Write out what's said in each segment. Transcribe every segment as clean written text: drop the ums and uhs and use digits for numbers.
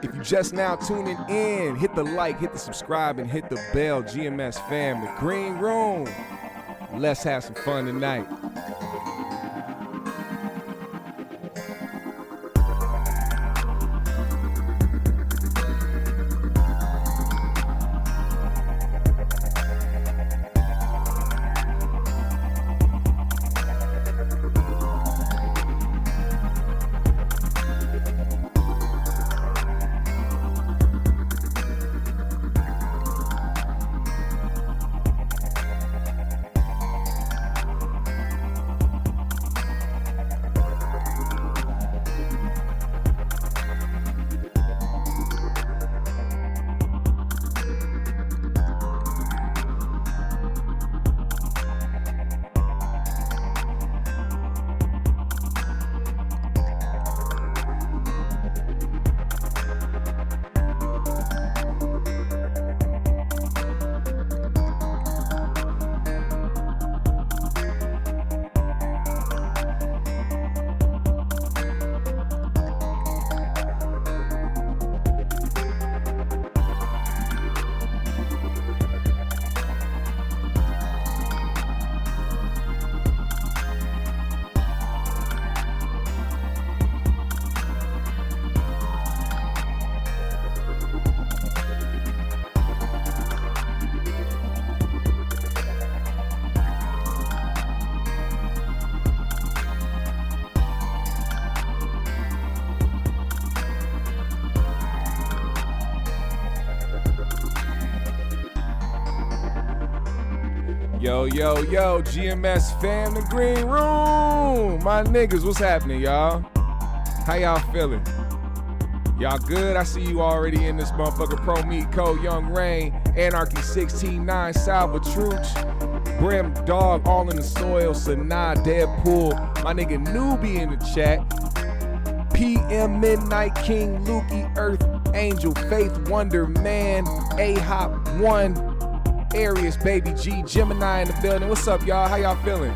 If you just now tuning in, hit the like, hit the subscribe, and hit the bell. GMS fam, the green room. Let's have some fun tonight. Yo, GMS fam, the green room. My niggas, what's happening, y'all? How y'all feeling? Y'all good? I see you already in this motherfucker. Pro Meat Code, Young Rain, Anarchy 16-9, Salvatruch, Brim Dog, All in the Soil, Sanaa, Deadpool, my nigga Nubi in the chat, PM Midnight King, Lukey, Earth Angel, Faith Wonder Man, A-Hop 1, Arius, Baby G, Gemini in the building. What's up, y'all? How y'all feeling?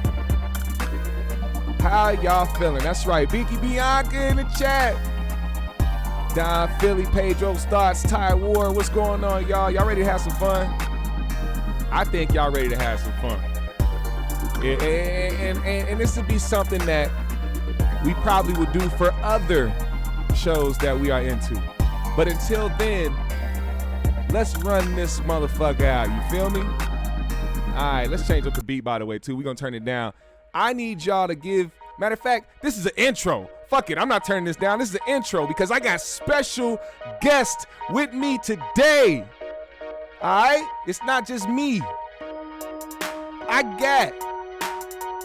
How y'all feeling? That's right. Binki, Bianca in the chat. Don, Philly, Pedro, Starts, Ty Ward. What's going on, y'all? Y'all ready to have some fun? I think y'all ready to have some fun. And this would be something that we probably would do for other shows that we are into. But until then, let's run this motherfucker out. You feel me? All right, let's change up the beat, by the way, too. We're going to turn it down. I need y'all to give, matter of fact, this is an intro. Fuck it, I'm not turning this down. This is an intro because I got special guests with me today. All right? It's not just me. I got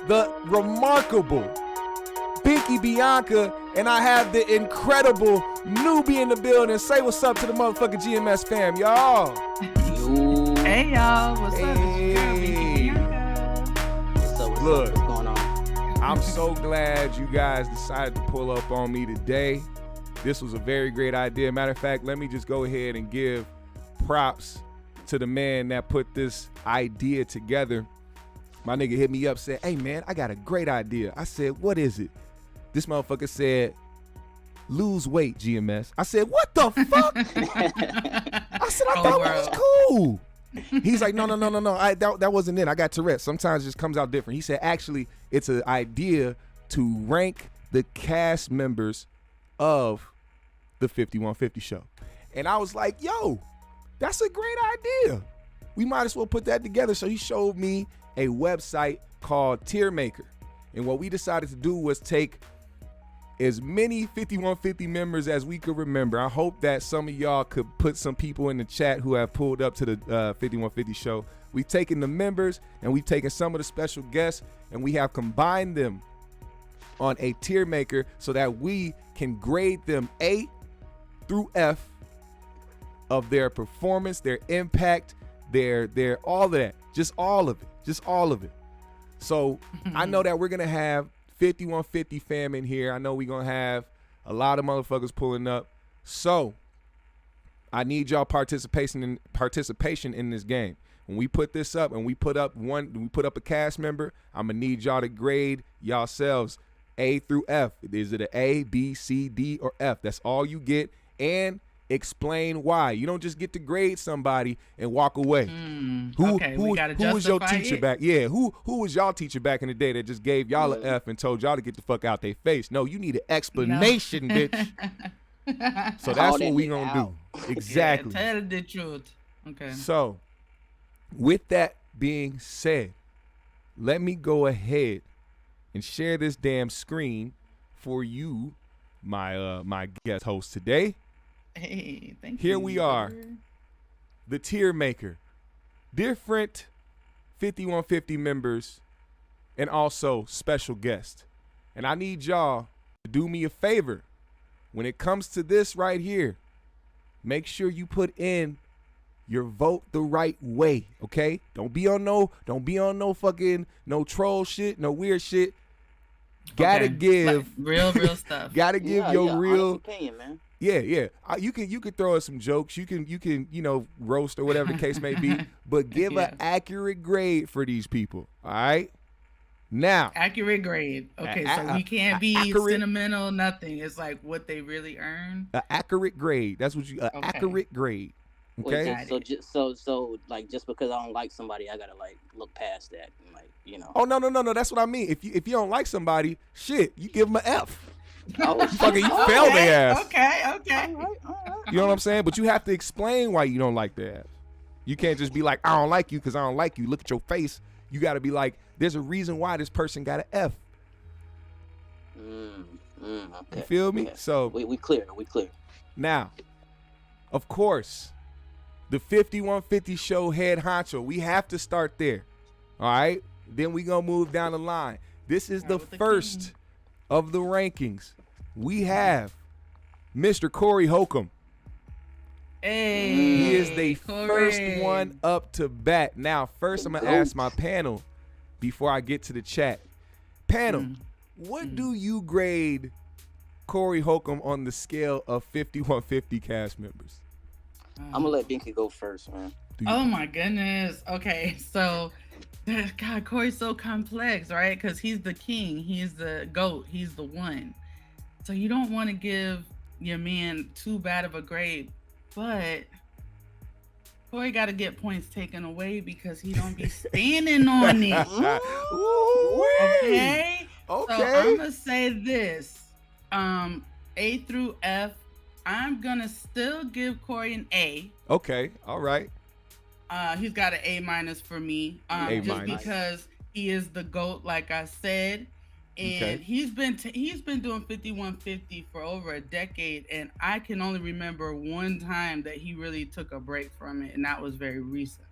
the remarkable Binki, Bianca, and I have the incredible Nubi in the building. Say what's up to the motherfucking GMS fam, y'all. Hey, y'all. What's up? Hey. What's up? Look, What's going on? I'm so glad you guys decided to pull up on me today. This was a very great idea. Matter of fact, let me just go ahead and give props to the man that put this idea together. My nigga hit me up, said, hey, man, I got a great idea. I said, what is it? This motherfucker said, lose weight, GMS. I said, what the fuck? I said, I thought it was cool. He's like, no. That wasn't it. I got Tourette's. Sometimes it just comes out different. He said, actually, it's an idea to rank the cast members of the 5150 show. And I was like, yo, that's a great idea. We might as well put that together. So he showed me a website called Tier Maker. And what we decided to do was take as many 5150 members as we could remember. I hope that some of y'all could put some people in the chat who have pulled up to the 5150 show. We've taken the members and we've taken some of the special guests and we have combined them on a tier maker so that we can grade them A through F of their performance, their impact, their all of that, just all of it. So I know that we're gonna have 5150 fam in here. I know we're gonna have a lot of motherfuckers pulling up. So I need y'all participation in this game. When we put this up and we put up a cast member, I'm gonna need y'all to grade yourselves A through F. Is it an A, B, C, D, or F? That's all you get. And explain why. You don't just get to grade somebody and walk away. Who was your teacher back? Yeah, who was y'all teacher back in the day that just gave y'all an F and told y'all to get the fuck out their face? No, you need an explanation, bitch. So that's what we gonna do. Exactly. Yeah, tell the truth. Okay. So, with that being said, let me go ahead and share this damn screen for you, my guest host today. Hey, thank you. Here we are, the tier maker, different 5150 members, and also special guest. And I need y'all to do me a favor. When it comes to this right here, make sure you put in your vote the right way, okay? Don't be on no fucking no troll shit, no weird shit. Gotta give like real stuff. Gotta give your real opinion, man. Yeah. You can throw us some jokes. You can roast or whatever the case may be, but give an accurate grade for these people. All right. Now, accurate grade. Okay, so we can't be sentimental. Nothing. It's like what they really earn. An accurate grade. That's what accurate grade. Okay. Wait, so like just because I don't like somebody, I gotta like look past that, and, like Oh no. That's what I mean. If you don't like somebody, shit, you give them an F. Oh, fucking you failed their ass. Okay. All right. You know what I'm saying? But you have to explain why you don't like their ass. You can't just be like, I don't like you because I don't like you. Look at your face. You got to be like, there's a reason why this person got an F. Okay. You feel me? Okay. So we clear. Now, of course, the 5150 show head honcho. We have to start there. All right. Then we gonna move down the line. This is the first of the rankings. We have Mr. Corey Holcomb. Hey, he is the first one up to bat. Now, first I'm gonna ask my panel before I get to the chat. Panel, what do you grade Corey Holcomb on the scale of 5150 cast members? I'm gonna let Binki go first, man. Oh my goodness. Okay, so God, Corey's so complex, right? Because he's the king, he's the GOAT, he's the one. So you don't want to give your man too bad of a grade, but Corey got to get points taken away because he don't be standing on it. Okay. So I'm gonna say this: A through F. I'm gonna still give Corey an A. Okay. All right. He's got an A- for me. Just because he is the GOAT, like I said. And he's been doing 5150 for over a decade, and I can only remember one time that he really took a break from it, and that was very recent.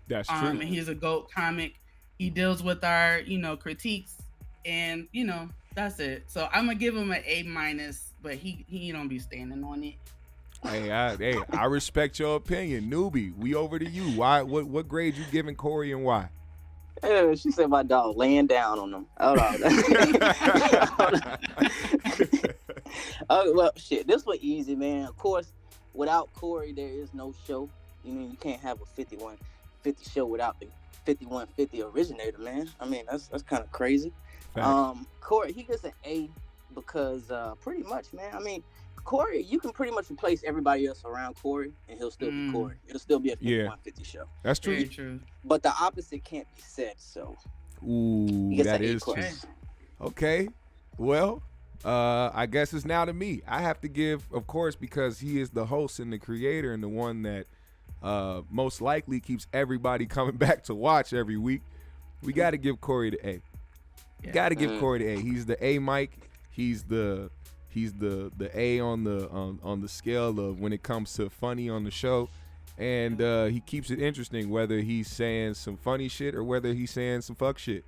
That's true. And he's a GOAT comic. He deals with our, critiques, and that's it. So I'm gonna give him an A-, but he don't be standing on it. Hey, I respect your opinion, Nubi. We over to you. Why? What grade you giving Corey and why? Yeah, she said my dog laying down on them. Hold on. Oh, well, shit. This was easy, man. Of course, without Corey, there is no show. You can't have a 5150 show without the 5150 originator, man. I mean, that's kind of crazy. Facts. Corey, he gets an A because pretty much, man. I mean, Corey, you can pretty much replace everybody else around Corey, and he'll still be Corey. It'll still be a 5150 show. That's true. Very true. But the opposite can't be said, so. Ooh, that is true. Okay. Well, I guess it's now to me. I have to give, of course, because he is the host and the creator and the one that most likely keeps everybody coming back to watch every week. We got to give Corey the A. Got to give Corey the A. He's the A mic. He's the A on the scale of when it comes to funny on the show, and he keeps it interesting whether he's saying some funny shit or whether he's saying some fuck shit.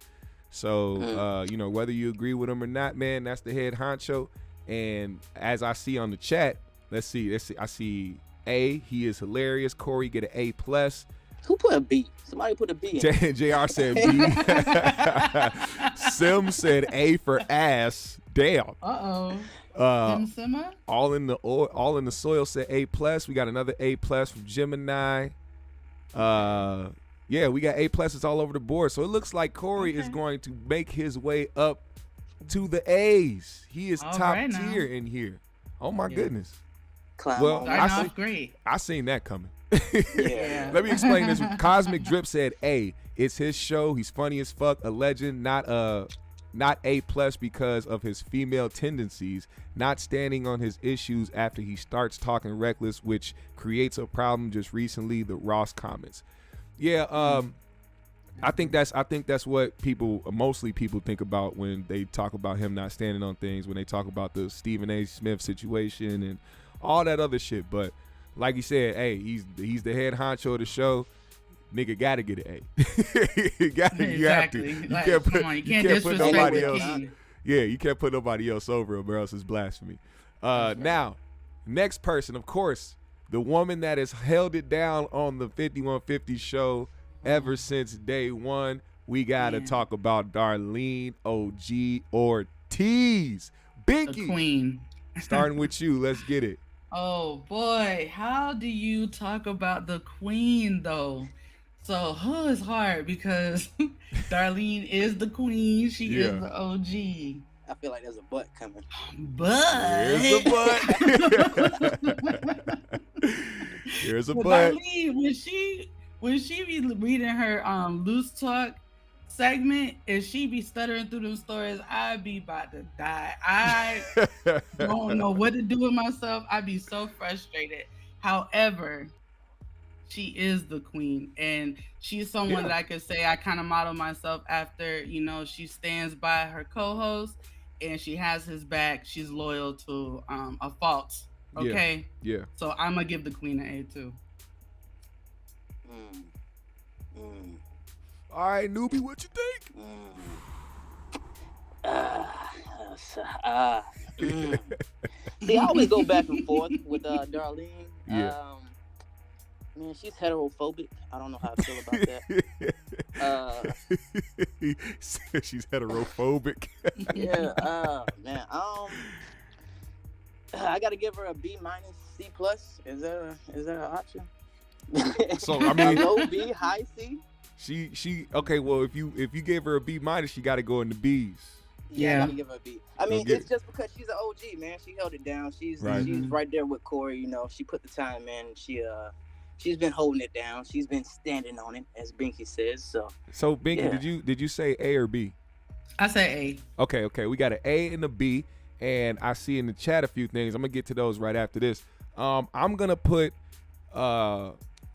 So whether you agree with him or not, man, that's the head honcho. And as I see on the chat, let's see. I see A. He is hilarious. Corey get an A+. Who put a B? Somebody put a B in. JR said B. Sim said A for ass. Damn. All in the soil said A+. We got another A+ from Gemini. We got A+s all over the board. So it looks like Corey is going to make his way up to the A's. He is All top right now. tier in here. Oh my goodness. Climb Well, on. Starting I off great. I seen that coming. Yeah. Let me explain this. Cosmic Drip said, "A, it's his show. He's funny as fuck. A legend, not A plus because of his female tendencies. Not standing on his issues after he starts talking reckless, which creates a problem. Just recently, the Ross comments. Yeah, I think that's what mostly people think about when they talk about him not standing on things. When they talk about the Stephen A. Smith situation and all that other shit, but." Like you said, hey, he's the head honcho of the show. Nigga gotta get an A. You have to. Exactly. You Like, can't come on, you can't put disrespect nobody the else. king. Yeah, you can't put nobody else over him, or else it's blasphemy. Now, next person, of course, the woman that has held it down on the 5150 show ever since day one. We gotta talk about Darlene OG Ortiz, The Binki. queen. Starting with you, let's get it. Oh boy, how do you talk about the queen though? So, it's hard because Darlene is the queen. She Yeah. is the OG. I feel like there's a butt coming. But Here's a butt. Here's a But butt. Darlene, when she be reading her loose talk segment, and she be stuttering through them stories, I be about to die. I don't know what to do with myself. I be so frustrated. However, she is the queen, and she's someone that I could say I kind of model myself after. You know, she stands by her co-host, and she has his back. She's loyal to a fault. Okay, Yeah. so I'm gonna give the queen an A too. All right, Nubi, what you think? See, I always go back and forth with Darlene. Yeah. Man, she's heterophobic. I don't know how I feel about that. She's heterophobic. Yeah, man. I gotta give her a B minus, C plus. Is that an option? So I mean, low B, high C. She okay. Well, if you gave her a B minus, she got to go in the B's. Yeah, I gotta give her a B. I mean, get it's just because she's an OG, man. She held it down. She's Right. right there with Corey. You know, she put the time in. She's been holding it down. She's been standing on it, as Binky says. So Binky, Yeah. did you say A or B? I say Okay. We got an A and a B, and I see in the chat a few things. I'm gonna get to those right after this. I'm gonna put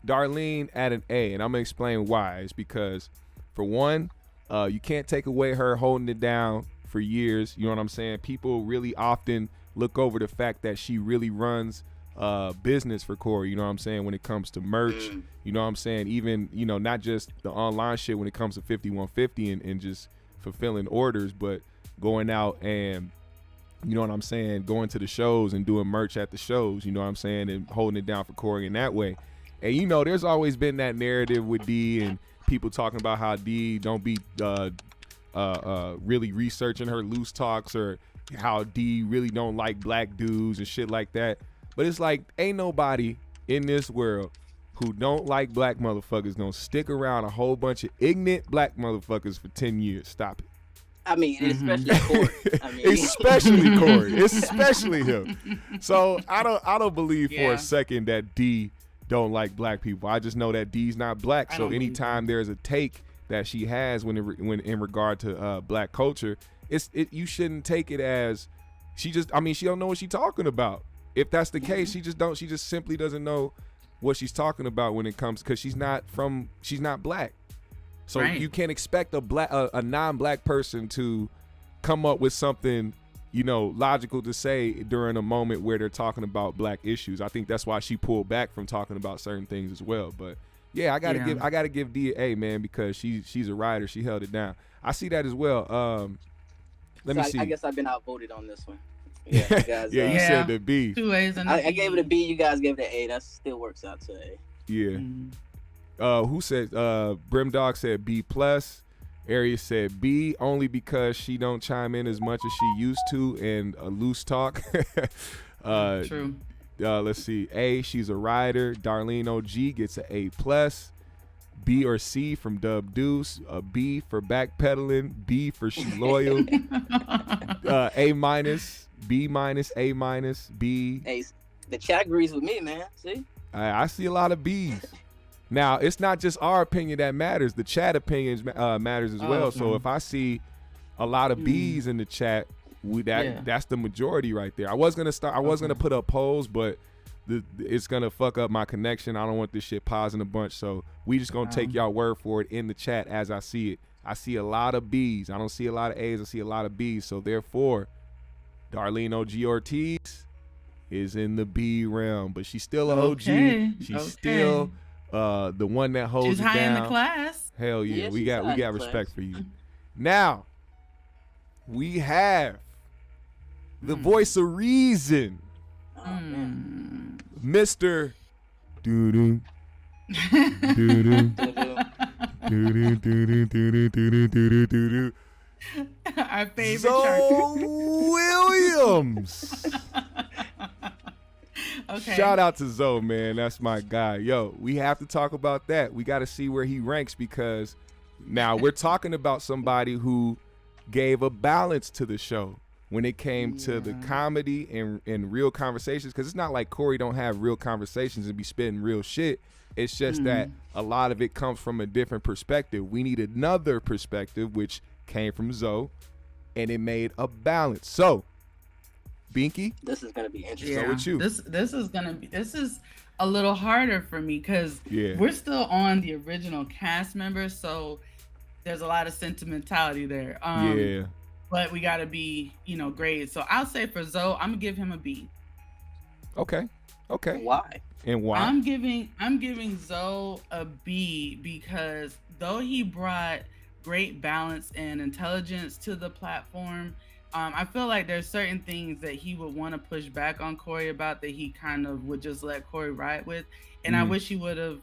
Darlene at an A, and I'm gonna explain why. It's because, for one, you can't take away her holding it down for years. You know what I'm saying? People really often look over the fact that she really runs business for Corey. You know what I'm saying? When it comes to merch, you know what I'm saying? Even, you know, not just the online shit when it comes to 5150 and just fulfilling orders, but going out and, you know what I'm saying, going to the shows and doing merch at the shows, you know what I'm saying, and holding it down for Corey in that way. And, you know, there's always been that narrative with D and people talking about how D don't be really researching her loose talks, or how D really don't like black dudes and shit like that. But it's like, ain't nobody in this world who don't like black motherfuckers gonna stick around a whole bunch of ignorant black motherfuckers for 10 years. Stop it. I mean, especially Corey. Especially Corey. Especially him. So I don't believe for a second that D don't like black people. I just know that D's not black. So anytime there's a take that she has when in regard to black culture, you shouldn't take it as she don't know what she's talking about. If that's the case, she just simply doesn't know what she's talking about when it comes, because she's not black. So you can't expect a non-black person to come up with something, you know, logical to say during a moment where they're talking about black issues. I think that's why she pulled back from talking about certain things as well. But yeah, I gotta give D an A, man, because she's a writer. She held it down. I see that as well. Let me see. I guess I've been outvoted on this one. Yeah, you guys, you said the B. 2 A's and I gave it a B. You guys gave it an A. That still works out to A. Yeah. Who said? Brimdog said B plus. Arius said B, only because she don't chime in as much as she used to and loose talk. True. Let's see. A, she's a rider. Darlene OG gets an A plus. B or C from Dub Deuce, a B for backpedaling, B for she loyal, A minus, B minus, A minus, B. Hey, the chat agrees with me, man. See? I see a lot of B's. Now, it's not just our opinion that matters. The chat opinions matters as well. Okay. So if I see a lot of B's in the chat, that's the majority right there. I was gonna put up polls, but it's gonna fuck up my connection. I don't want this shit pausing a bunch. So we just gonna take y'all word for it in the chat as I see it. I see a lot of B's. I don't see a lot of A's. I see a lot of B's. So therefore, Darlene O.G. Ortiz is in the B realm, but she's still an OG. She's still the one that holds She's it high down. in the class. Hell yeah, Yeah, we she's got high in the respect class. for you. Now, we have the voice of reason, Oh, man. Mr. Doo-doo. Doo-doo. Doo-doo, doo-doo, doo-doo, doo-doo, doo-doo, doo-doo. Our favorite shark. Zoe Williams. Okay. Shout out to Zoe, man. That's my guy. Yo, we have to talk about that. We got to see where he ranks because now we're talking about somebody who gave a balance to the show when it came to the comedy and real conversations. Because it's not like Corey don't have real conversations and be spitting real shit. It's just that a lot of it comes from a different perspective. We need another perspective, which came from Zoe, and it made a balance. So, Binky, This is gonna be interesting. So with you. This is a little harder for me because Yeah. we're still on the original cast members, so there's a lot of sentimentality there. yeah. But we gotta be, graded. So I'll say for Zoe, I'm gonna give him a B. Okay. Why? And why? I'm giving Zoe a B because though he brought great balance and intelligence to the platform, I feel like there's certain things that he would want to push back on Corey about that he kind of would just let Corey ride with, and I wish he would have,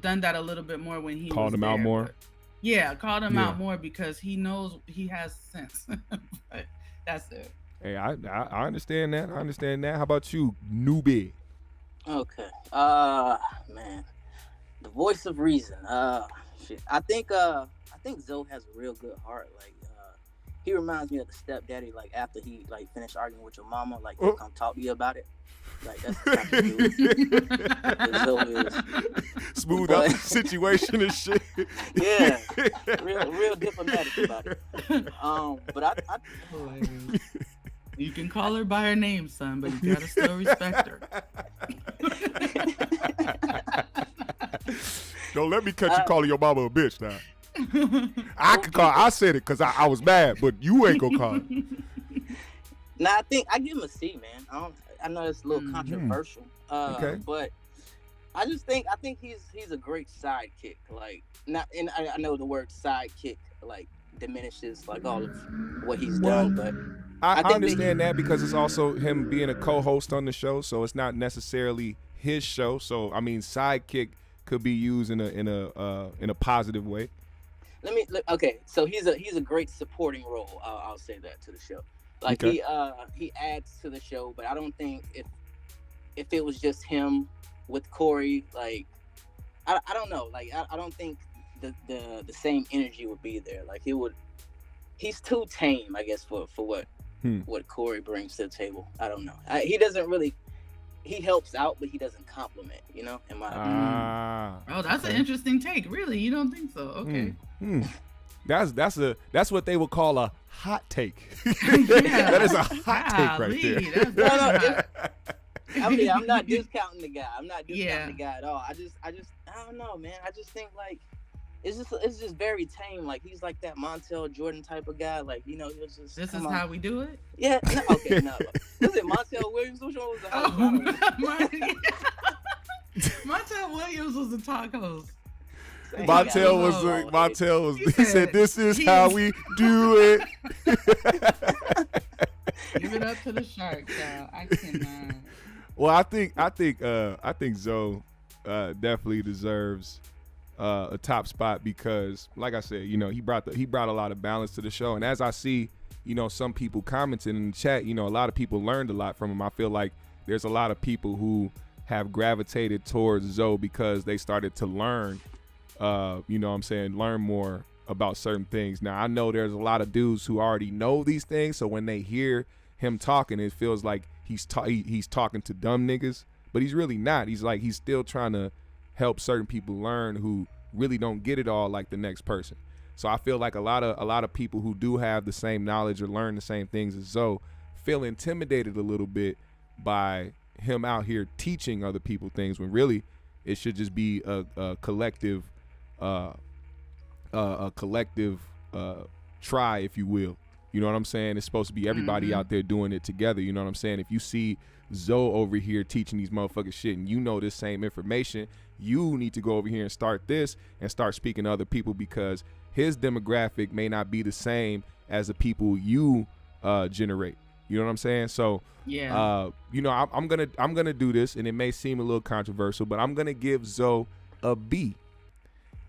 done that a little bit more when he Called was him out there. more? But, yeah, called him Yeah. out more because he knows he has sense. But that's it. Hey, I understand that. How about you, Nubi? Okay. Man, the voice of reason. Shit. I think Zoe has a real good heart. Like, he reminds me of the stepdaddy. Like after he finished arguing with your mama, like he'll come talk to you about it. Like that's the type of dude that Zoe is. Smooth But- out the situation and shit. Yeah, real diplomatic about it. But I You can call her by her name, son, but you gotta still respect her. Don't let me catch you calling your mama a bitch now. I said it because I was mad, but you ain't gonna call it. Nah, I think I give him a C, man. I know it's a little controversial, Okay. but I think he's a great sidekick. Like, and I know the word sidekick diminishes all of what he's done, but I think understand that because it's also him being a co-host on the show, so it's not necessarily his show. So I mean, sidekick could be used in a positive way. Okay, so he's a great supporting role. I'll say that to the show. Like Okay. he adds to the show, but I don't think if it was just him with Corey, I don't know. I don't think the same energy would be there. Like he's too tame, I guess, for what Corey brings to the table. I don't know. He doesn't really. He helps out, but he doesn't compliment. In my opinion. Oh, that's an interesting take. Really, you don't think so? Okay. That's what they would call a hot take. That is a hot take right there. No, I mean, I'm not discounting the guy. The guy at all. I don't know, man. I just think it's just very tame. Like he's like that Montel Jordan type of guy. Like he'll just. This is how we do it. Yeah. No, okay. No. Was it Montel Williams? Which one was the host? Montel Williams was the talk host. Montel was. He said, "This is how we do it." Give it up to the shark, child. I cannot. Well, I think Zoe definitely deserves a top spot because, like I said, he brought a lot of balance to the show, and as I see, some people commenting in the chat, a lot of people learned a lot from him. I feel like there's a lot of people who have gravitated towards Zoe because they started to learn you know what I'm saying, learn more about certain things. Now, I know there's a lot of dudes who already know these things, so when they hear him talking, it feels like he's talking to dumb niggas, but he's really not. He's still trying to help certain people learn who really don't get it all like the next person. So I feel like a lot of people who do have the same knowledge or learn the same things as Zoe feel intimidated a little bit by him out here teaching other people things, when really it should just be a collective try, if you will. You know what I'm saying? It's supposed to be everybody out there doing it together. You know what I'm saying? If you see Zoe over here teaching these motherfuckers shit and you know this same information, you need to go over here and start this and start speaking to other people, because his demographic may not be the same as the people you generate. You know what I'm saying? So, yeah. You know, I'm gonna do this, and it may seem a little controversial, but I'm gonna give Zoe a B.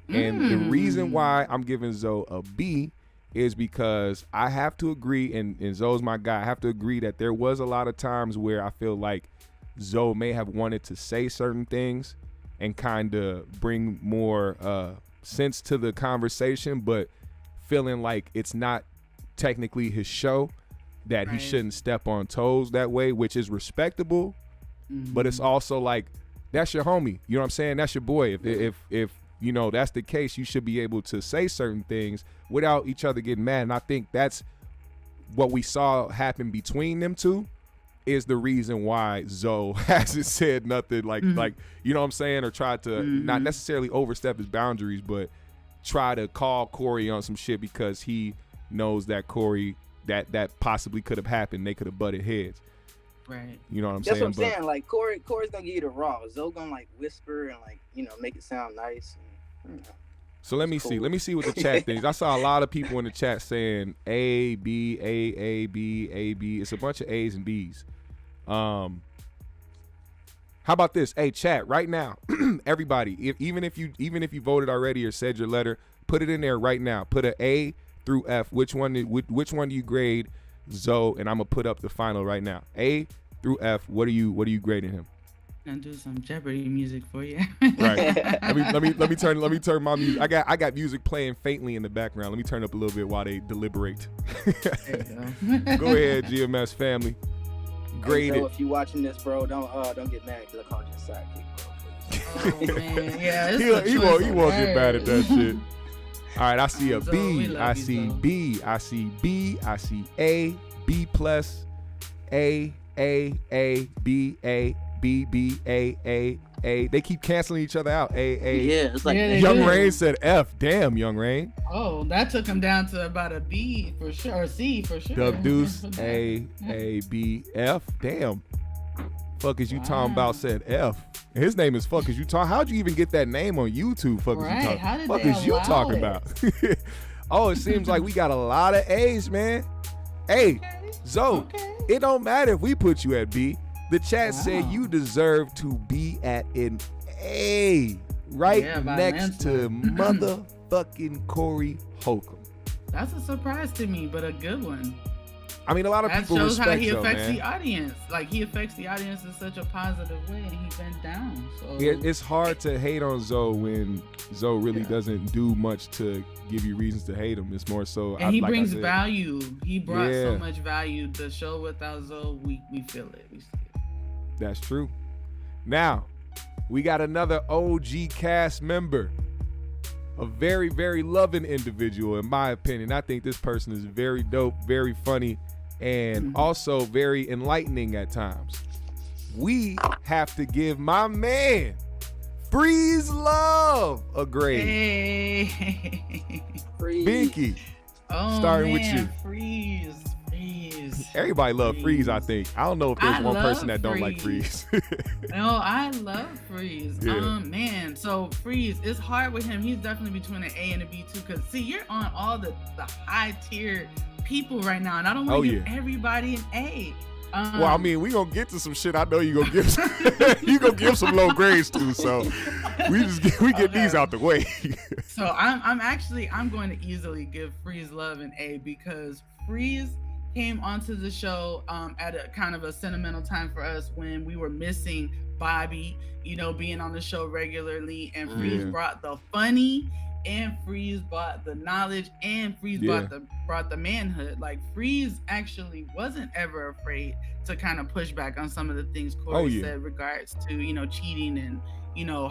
And the reason why I'm giving Zoe a B is because I have to agree, and Zoe's my guy, I have to agree that there was a lot of times where I feel like Zoe may have wanted to say certain things and kind of bring more sense to the conversation, but feeling like it's not technically his show, that he shouldn't step on toes that way, which is respectable, but it's also like, that's your homie. You know what I'm saying? That's your boy. If you know that's the case, you should be able to say certain things without each other getting mad. And I think that's what we saw happen between them two, is the reason why Zoe hasn't said nothing like you know what I'm saying, or tried to not necessarily overstep his boundaries, but try to call Corey on some shit, because he knows that Corey, that possibly could have happened. They could have butted heads. Right. You know what I'm That's saying? what I'm saying. Like Corey's gonna give you the raw. Zoe gonna like whisper and like, you know, make it sound nice. And, you know. So let me see what the chat thinks. I saw a lot of people in the chat saying A, B, A, B, A, B. It's a bunch of A's and B's. How about this? Hey, chat right now, everybody. Even if you voted already or said your letter, put it in there right now. Put an A through F. Which one do you grade Zoe? And I'm gonna put up the final right now. A through F. What are you grading him? And do some Jeopardy music for you. Right. Let me turn my music. I got music playing faintly in the background. Let me turn up a little bit while they deliberate. There you go. Go ahead, GMS family. Grade So it. if you watching this, bro, don't get mad because I called you a sidekick, bro. Oh man, yeah. He won't get mad at that shit. All right, I see a Zoe, B. I see Zoe. B. I see B. I see A. B plus. A. B. A. B. B. A. They keep canceling each other out. A. Yeah, it's like Yeah, they Young do. Rain said F. Damn, Young Rain. Oh, that took him down to about a B for sure, or C for sure. Dub Deuce. A. B. F. Damn. Fuck is you talking about? Said F. His name is Fuck is you talking. How'd you even get that name on YouTube? Fuck is you Right, talking? how did Fuck they is you allow talking it? about? Oh, it seems like we got a lot of A's, man. Hey, Zoe, Okay. it don't matter if we put you at B. The chat said Wow. you deserve to be at an A, right Yeah, by next to landslide. motherfucking Corey Holcomb. That's a surprise to me, but a good one. I mean, a lot of That people shows how respect he Zoe, affects man. the audience. Like he affects the audience in such a positive way, and he bent down. So It's hard to hate on Zoe when Zoe really doesn't do much to give you reasons to hate him. It's more so, and he like I brings said, value. He brought Yeah. so much value. The show without Zoe, we feel it. We see it. That's true. Now, we got another OG cast member. A very, very loving individual, in my opinion. I think this person is very dope, very funny, and also very enlightening at times. We have to give my man, Freeze Love, a grade. Hey. Freeze. Binky, Oh, Starting with man, you. Freeze. everybody love Freeze, I think. I don't know if there's I one love person that don't like Freeze. No, I love Freeze. Yeah. Man, so Freeze, it's hard with him. He's definitely between an A and a B too. Cause see, you're on all the high tier people right now, and I don't want to give everybody an A. Well, I mean, we gonna get to some shit. I know you gonna give some, you gonna give some low grades too. So we get these out the way. So I'm going to easily give Freeze Love an A because Freeze came onto the show at a kind of a sentimental time for us when we were missing Bobby, being on the show regularly, and Freeze brought the funny, and Freeze brought the knowledge, and Freeze brought the manhood. Like Freeze actually wasn't ever afraid to kind of push back on some of the things Corey said regards to cheating and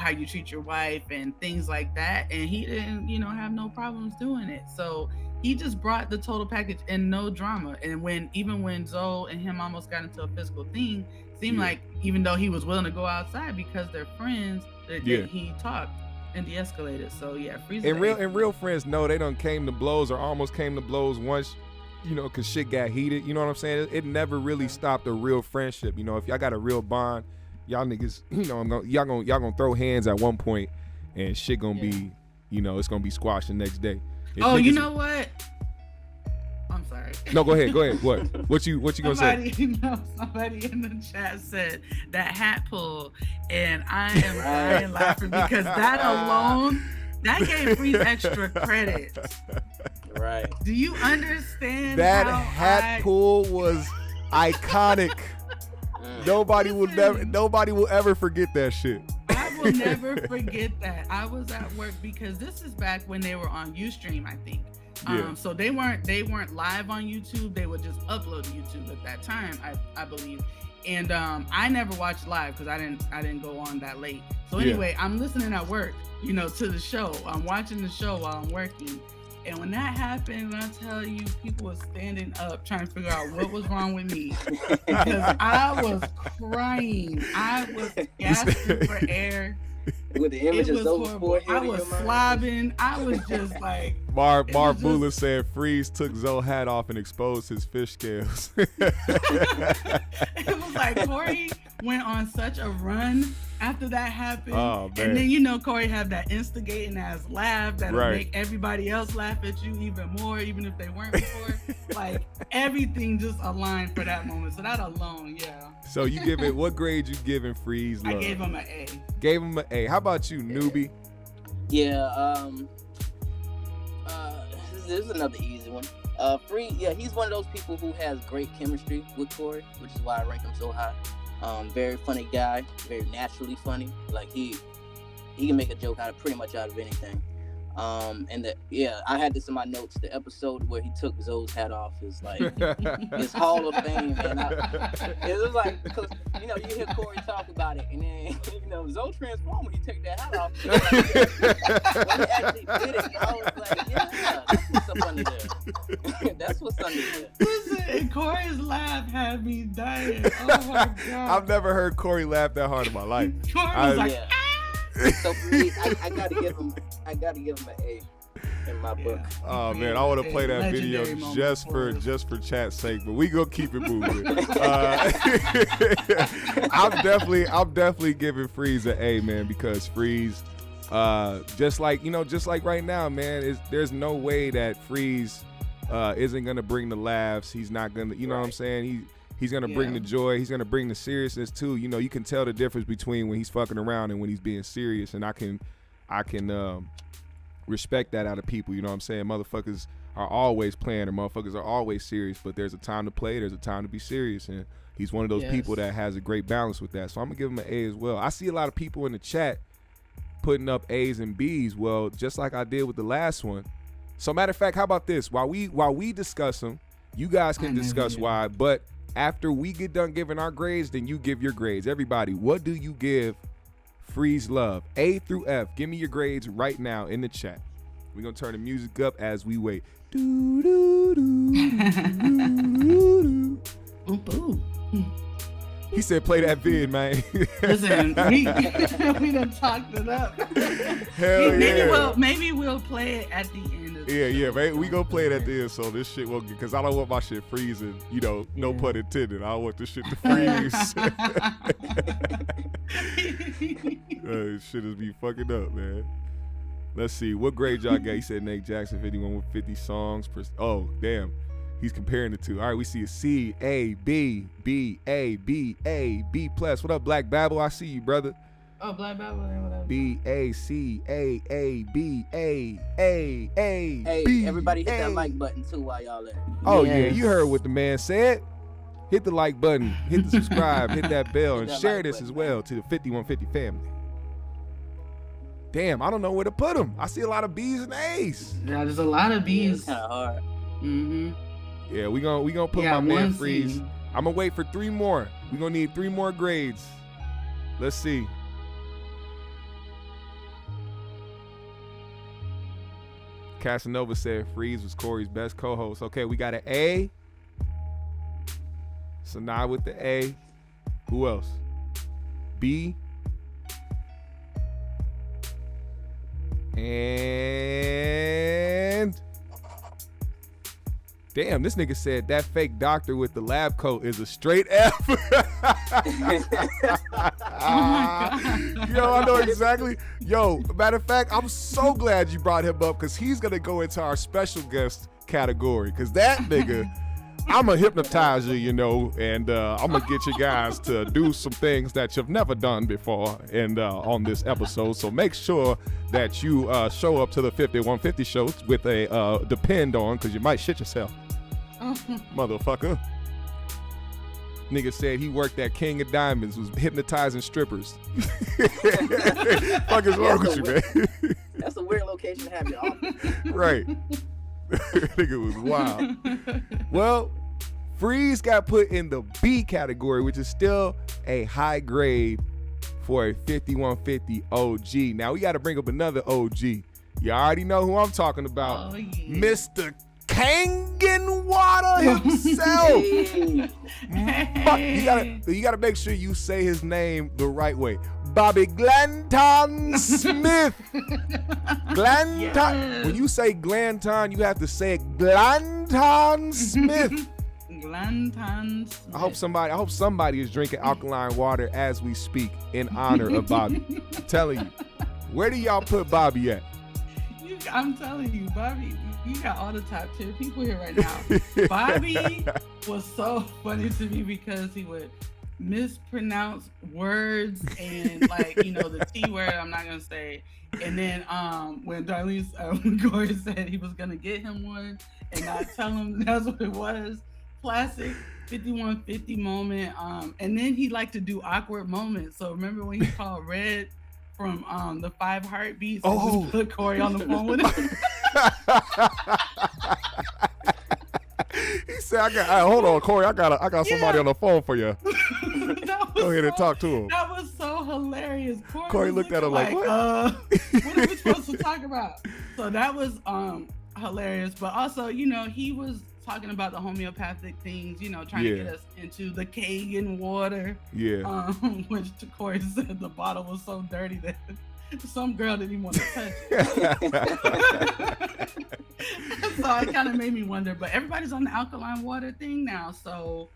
how you treat your wife and things like that, and he didn't have no problems doing it. So he just brought the total package and no drama. And even when Zoe and him almost got into a physical thing, seemed like even though he was willing to go outside because they're friends, he talked and de-escalated. So Freeze. And real friends know they done came to blows or almost came to blows once, cause shit got heated. You know what I'm saying? It never really stopped a real friendship. If y'all got a real bond, y'all niggas, y'all gonna throw hands at one point, and shit gonna be, it's gonna be squashed the next day. You know what? I'm sorry. No, go ahead. What you gonna say? Somebody in the chat said that hat pull, and I am dying laughing because that alone, that gave Freeze extra credit. Right. Do you understand that how hat pull was iconic? Nobody will ever forget that shit. I will never forget that. I was at work because this is back when they were on Ustream, I think. So they weren't live on YouTube. They would just upload to YouTube at that time, I believe. And I never watched live because I didn't go on that late. So anyway, I'm listening at work, to the show. I'm watching the show while I'm working. And when that happened, I tell you, people were standing up trying to figure out what was wrong with me because I was crying. I was gasping for air. With the image of Zoe's forehead, I was slobbing. I was just like. Marv Bula said Freeze took Zoe's hat off and exposed his fish scales. It was like Corey went on such a run after that happened. Oh, man. And then Corey had that instigating ass laugh that'll make everybody else laugh at you even more, even if they weren't before. Like everything just aligned for that moment. So that alone, So you what grade you giving Freeze love? I gave him an A. Gave him an A. How about you, Nubi? This is another easy one. Freeze, he's one of those people who has great chemistry with Corey, which is why I rank him so high. Very funny guy, very naturally funny. Like he can make a joke pretty much out of anything. I had this in my notes. The episode where he took Zoe's hat off is like his Hall of Fame, man. It was like because you hear Corey talk about it, and then Zoe transformed when he took that hat off. When he actually did it, I was like, that's what's so funny there. That's what's funny there. Listen, and Corey's laugh had me dying. Oh my god! I've never heard Corey laugh that hard in my life. Corey was like. So please, I gotta give him an A in my book. Oh man, I want to play that video just for chat's sake, but we gonna keep it moving. I'm definitely giving Freeze an A, man, because Freeze, just like right now, man, there's no way that Freeze isn't gonna bring the laughs. He's not gonna, know what I'm saying? He's going to bring the joy. He's going to bring the seriousness too. You can tell the difference between when he's fucking around and when he's being serious. And I can respect that out of people. You know what I'm saying? Motherfuckers are always playing or motherfuckers are always serious, but there's a time to play. There's a time to be serious. And he's one of those people that has a great balance with that. So I'm going to give him an A as well. I see a lot of people in the chat putting up A's and B's. Well, just like I did with the last one. So matter of fact, how about this? While we discuss them, you guys can discuss why, but after we get done giving our grades, then you give your grades. Everybody, what do you give Freeze love? A through F. Give me your grades right now in the chat. We're going to turn the music up as we wait. He said, play that vid, man. Listen, we done talked it up. Hell yeah. Maybe we'll play it at the end of the Yeah, man. We gonna play it at the end, so this shit won't get, because I don't want my shit freezing, no pun intended. I don't want this shit to freeze. Shit is be fucking up, man. Let's see. What grade y'all got? He said Nate Jackson, 51 with 50 songs. Oh, damn. He's comparing the two. All right, we see a C, A, B, B, A, B, A, B plus. What up, Black Babel? I see you, brother. Oh, Black Babylon, whatever. BACAABAAAB. Hey, everybody hit that like button too while y'all at it. Oh yeah, you heard what the man said. Hit the like button, hit the subscribe, hit that bell, and share this as well to the 5150 family. Damn, I don't know where to put them. I see a lot of B's and A's. Yeah, there's a lot of Yeah, B's. it's kind of hard. Mm-hmm. Yeah, we gonna put my man Freeze. I'm gonna wait for 3 more. We gonna need 3 more grades. Let's see. Casanova said Freeze was Corey's best co-host. Okay, we got an A. Sanaa with the A. Who else? B. And damn, this nigga said that fake doctor with the lab coat is a straight F. Oh my God. Yo, I know exactly. Yo, matter of fact, I'm so glad you brought him up because he's gonna go into our special guest category. Because that nigga, I'm a hypnotizer, you know, and I'm gonna get you guys to do some things that you've never done before and on this episode. So make sure that you show up to the 5150 show with a depend on, because you might shit yourself. Motherfucker. Nigga said he worked at King of Diamonds, was hypnotizing strippers. Fuck is wrong with you, man? That's a weird location to have your office. Right. Nigga was wild. Well, Freeze got put in the B category, which is still a high grade for a 5150 OG. Now we got to bring up another OG. You already know who I'm talking about. Oh, yeah. Mr. Kangen Water himself. You gotta make sure you say his name the right way. Bobby Glanton Smith. Glanton. Yes. When you say Glanton, you have to say it Glanton Smith. Glanton Smith. I hope somebody is drinking alkaline water as we speak in honor of Bobby. I'm telling you. Where do y'all put Bobby at? I'm telling you, Bobby, you got all the top tier people here right now. Bobby was so funny to me because he would mispronounce words and the T word I'm not gonna say. And then when Corey said he was gonna get him one and not tell him that's what it was. Classic 5150 moment. And then he liked to do awkward moments. So remember when he called Red from the 5 Heartbeats and just put Corey on the phone with him? He said, hold on, Corey, I got somebody on the phone for you. Go ahead and talk to him. That was so hilarious. Corey looked at him like, what? What are we supposed to talk about? So that was hilarious. But also, he was talking about the homeopathic things, trying to get us into the Kangen water. Yeah. Which Corey said the bottle was so dirty that some girl didn't even want to touch it. So it kind of made me wonder, but everybody's on the alkaline water thing now, so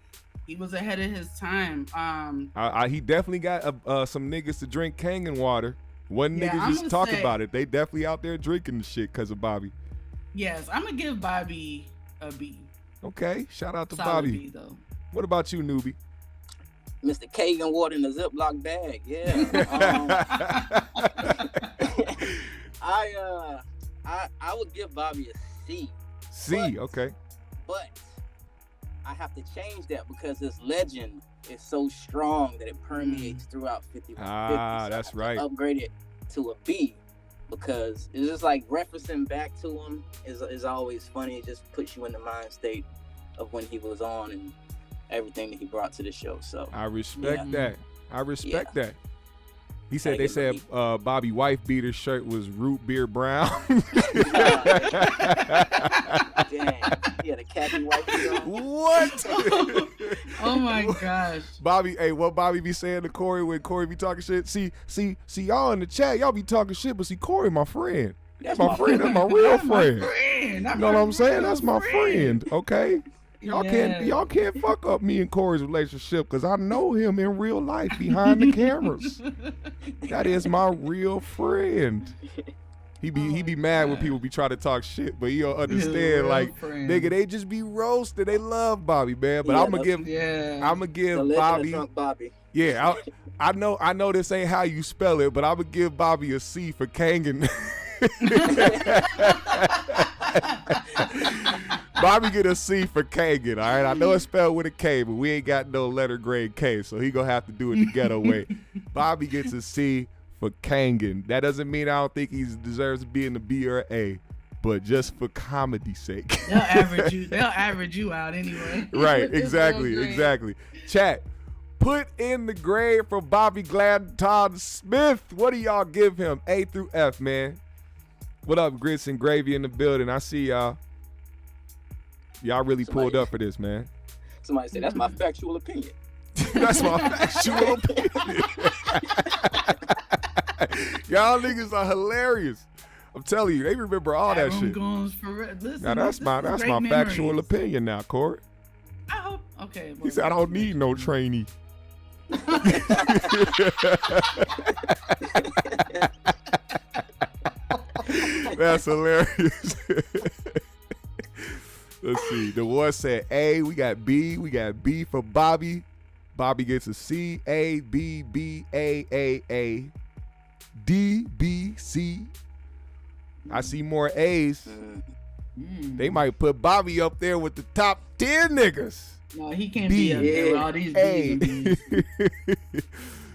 he was ahead of his time. He definitely got some niggas to drink Kangen water. One niggas just talk about it. They definitely out there drinking the shit because of Bobby. Yes, I'm gonna give Bobby a B. Okay, shout out to Solid Bobby. B, though. What about you, Nubi? Mr. Kangen water in a Ziploc bag. Yeah. I would give Bobby a C. C, okay. But I have to change that because his legend is so strong that it permeates throughout 5150. Ah, so that's I right. Upgrade it to a B because it's just like referencing back to him is always funny. It just puts you in the mind state of when he was on and everything that he brought to the show. So I respect that. I respect that. He said they said Bobby wife beater shirt was root beer brown. Damn. Yeah, the khaki white beater on. What? Oh my gosh. Bobby, hey, what Bobby be saying to Corey when Corey be talking shit? See, y'all in the chat, y'all be talking shit, but see, Corey, my friend. That's my friend. That's my real friend. You know what I'm saying? That's my friend. Okay. Y'all can't fuck up me and Corey's relationship because I know him in real life behind the cameras. That is my real friend. He be mad when people be trying to talk shit, but he'll understand nigga, they just be roasted. They love Bobby, man. But I'm gonna give the Bobby. Drunk Bobby. Yeah, I know this ain't how you spell it, but I'm gonna give Bobby a C for Kangen. Bobby get a C for Kangen, all right? I know it's spelled with a K, but we ain't got no letter grade K, so he gonna have to do it the ghetto way. Bobby gets a C for Kangen. That doesn't mean I don't think he deserves to be in the B or A, but just for comedy's sake. They'll average you out anyway. Right, exactly. Chat, put in the grade for Bobby Gladton Smith. What do y'all give him? A through F, man. What up, Grits and Gravy in the building? I see y'all. Y'all really pulled up for this, man. Somebody said, that's my factual opinion. That's my factual opinion. Y'all niggas are hilarious. I'm telling you, they remember all that shit. Listen, Now that's my factual opinion now, Corey. I hope. Okay. He said, I don't need no trainee. That's hilarious. Let's see. The one said A. We got B. We got B for Bobby. Bobby gets a C. A, B, B, A, D, B, C. I see more A's. They might put Bobby up there with the top 10 niggas. No, he can't be up there with all these B's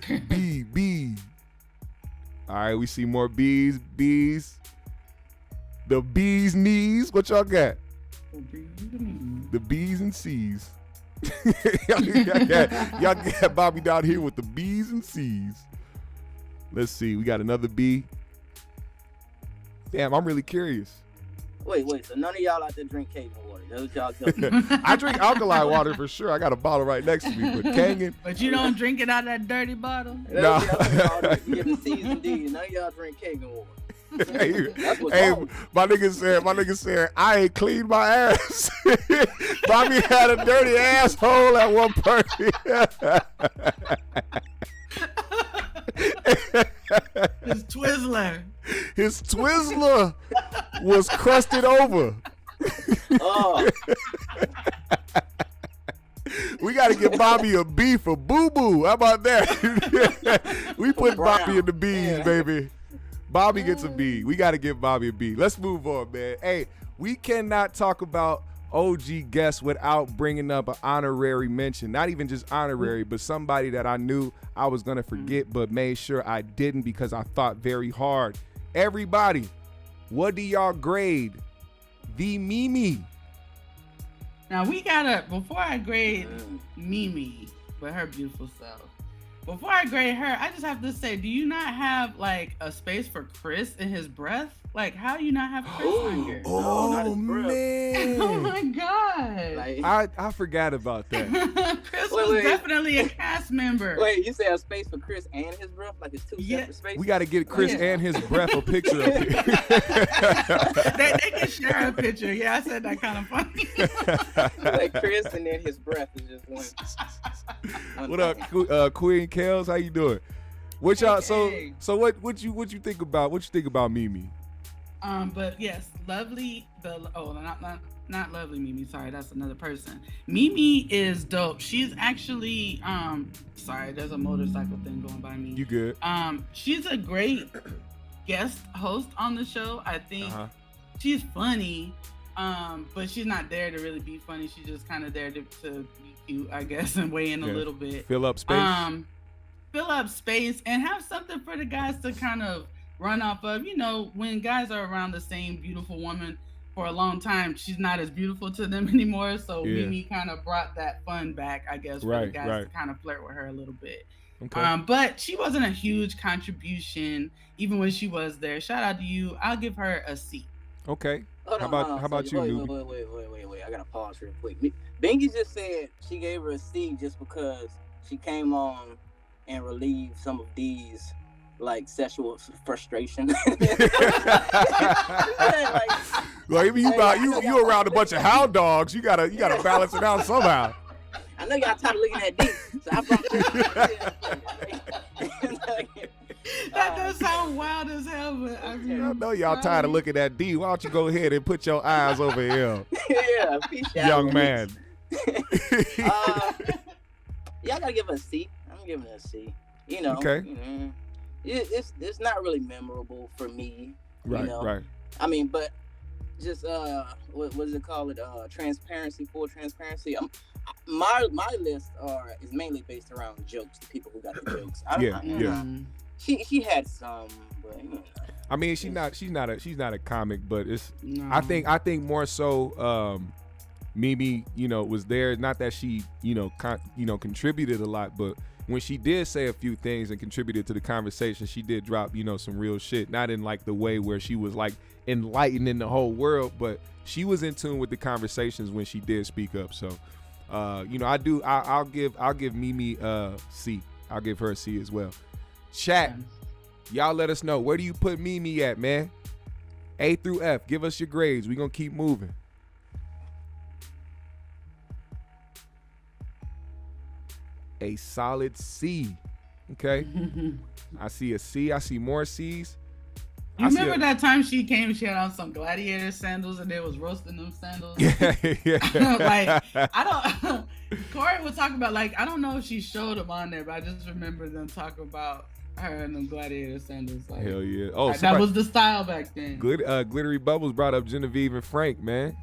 and B's. B. All right, we see more B's. The B's knees. What y'all got? The B's and C's. y'all got Bobby down here with the B's and C's. Let's see. We got another B. Damn, I'm really curious. Wait. So none of y'all out there drink Cajun water. That's what y'all tell me. I drink alkaline water for sure. I got a bottle right next to me. But Kangen. But you don't drink it out of that dirty bottle? No. You give the C's and D's. None of y'all drink Cajun water. Hey, my nigga said, I ain't cleaned my ass. Bobby had a dirty asshole at one party. His Twizzler was crusted over. Oh. We got to give Bobby a B for boo-boo. How about that? We put Bobby in the B's, baby. Bobby gets a B. We got to give Bobby a B. Let's move on, man. Hey, we cannot talk about OG guests without bringing up an honorary mention. Not even just honorary, but somebody that I knew I was going to forget, but made sure I didn't because I thought very hard. Everybody, what do y'all grade the Mimi? Now we gotta, before I grade Mimi, but her beautiful self, before I grade her, I just have to say, do you not have like a space for Chris in his breath? Like, how do you not have Chris on here? Oh, man. Oh my God. Like, I forgot about that. Chris was definitely a cast member. Wait, you say a space for Chris and his breath? Like it's two separate spaces? We got to get Chris and his breath a picture of it. they can share a picture. Yeah, I said that kind of funny. Like Chris and then his breath is just one. What up, Queen Kels? How you doing? What y'all? So what you think about? What you think about Mimi? But yes, lovely. Not lovely Mimi. Sorry, that's another person. Mimi is dope. She's actually sorry, there's a motorcycle thing going by me. You good? She's a great guest host on the show. I think she's funny, but she's not there to really be funny. She's just kind of there to be cute, I guess, and weigh in a little bit. Fill up space. Fill up space and have something for the guys to kind of run off of. You know, when guys are around the same beautiful woman for a long time, she's not as beautiful to them anymore. So Mimi kind of brought that fun back, I guess, for the guys to kind of flirt with her a little bit. Okay. But she wasn't a huge contribution, even when she was there. Shout out to you. I'll give her a C. Okay. How about you, Nubi? Wait. I gotta pause real quick. Binki just said she gave her a C just because she came on and relieved some of D's like sexual frustration. Well, even you around a bunch of hound dogs, you gotta balance it out somehow. I know y'all tired of looking at D, so I brought that does sound wild as hell, but I know y'all tired of looking at D. Why don't you go ahead and put your eyes over here? Yeah, young man. Yeah, I gotta give her a C. I'm giving her a C. Okay. It's not really memorable for me. Right. Right. I mean, but just what is it called? Transparency, full transparency. My list is mainly based around jokes. The people who got the jokes. Yeah. She had some, but I mean, she's not a comic, but it's. No. I think more so. Mimi, was there. Not that she, contributed a lot, but when she did say a few things and contributed to the conversation, she did drop, some real shit. Not in like the way where she was like enlightening the whole world, but she was in tune with the conversations when she did speak up. So, I'll give Mimi C. I'll give her a C as well. Chat, y'all let us know, where do you put Mimi at, man? A through F. Give us your grades. We're gonna keep moving. A solid C. Okay. I see a C. I see more C's. You remember that time she came, she had on some gladiator sandals and they was roasting them sandals? Yeah. Like, I don't, Corey would talk about, like, I don't know if she showed them on there, but I just remember them talking about her and them gladiator sandals. Like, hell yeah. Oh, that was the style back then. Glittery Bubbles brought up Genevieve and Frank, man.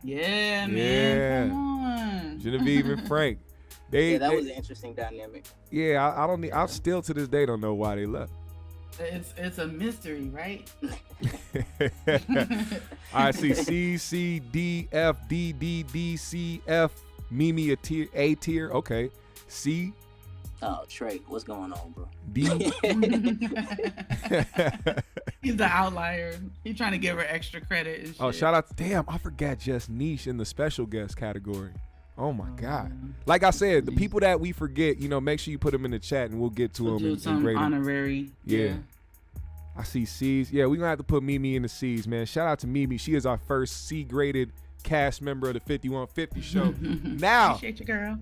Yeah, man. Come on. Genevieve and Frank. That was an interesting dynamic. Yeah, I still to this day don't know why they left. It's a mystery, right? I see C, C, D, F, D, D, D, C, F, Mimi A tier. Okay. C. Oh, Trey, what's going on, bro? D. He's the outlier. He's trying to give her extra credit and shit. Oh, shout out. Damn, I forgot Just Niche in the special guest category. Oh my God. Like I said, the people that we forget, make sure you put them in the chat and we'll get to them and grade them. Honorary. Yeah. I see C's. Yeah, we're going to have to put Mimi in the C's, man. Shout out to Mimi. She is our first C-graded cast member of the 5150 show. Now, appreciate you, girl.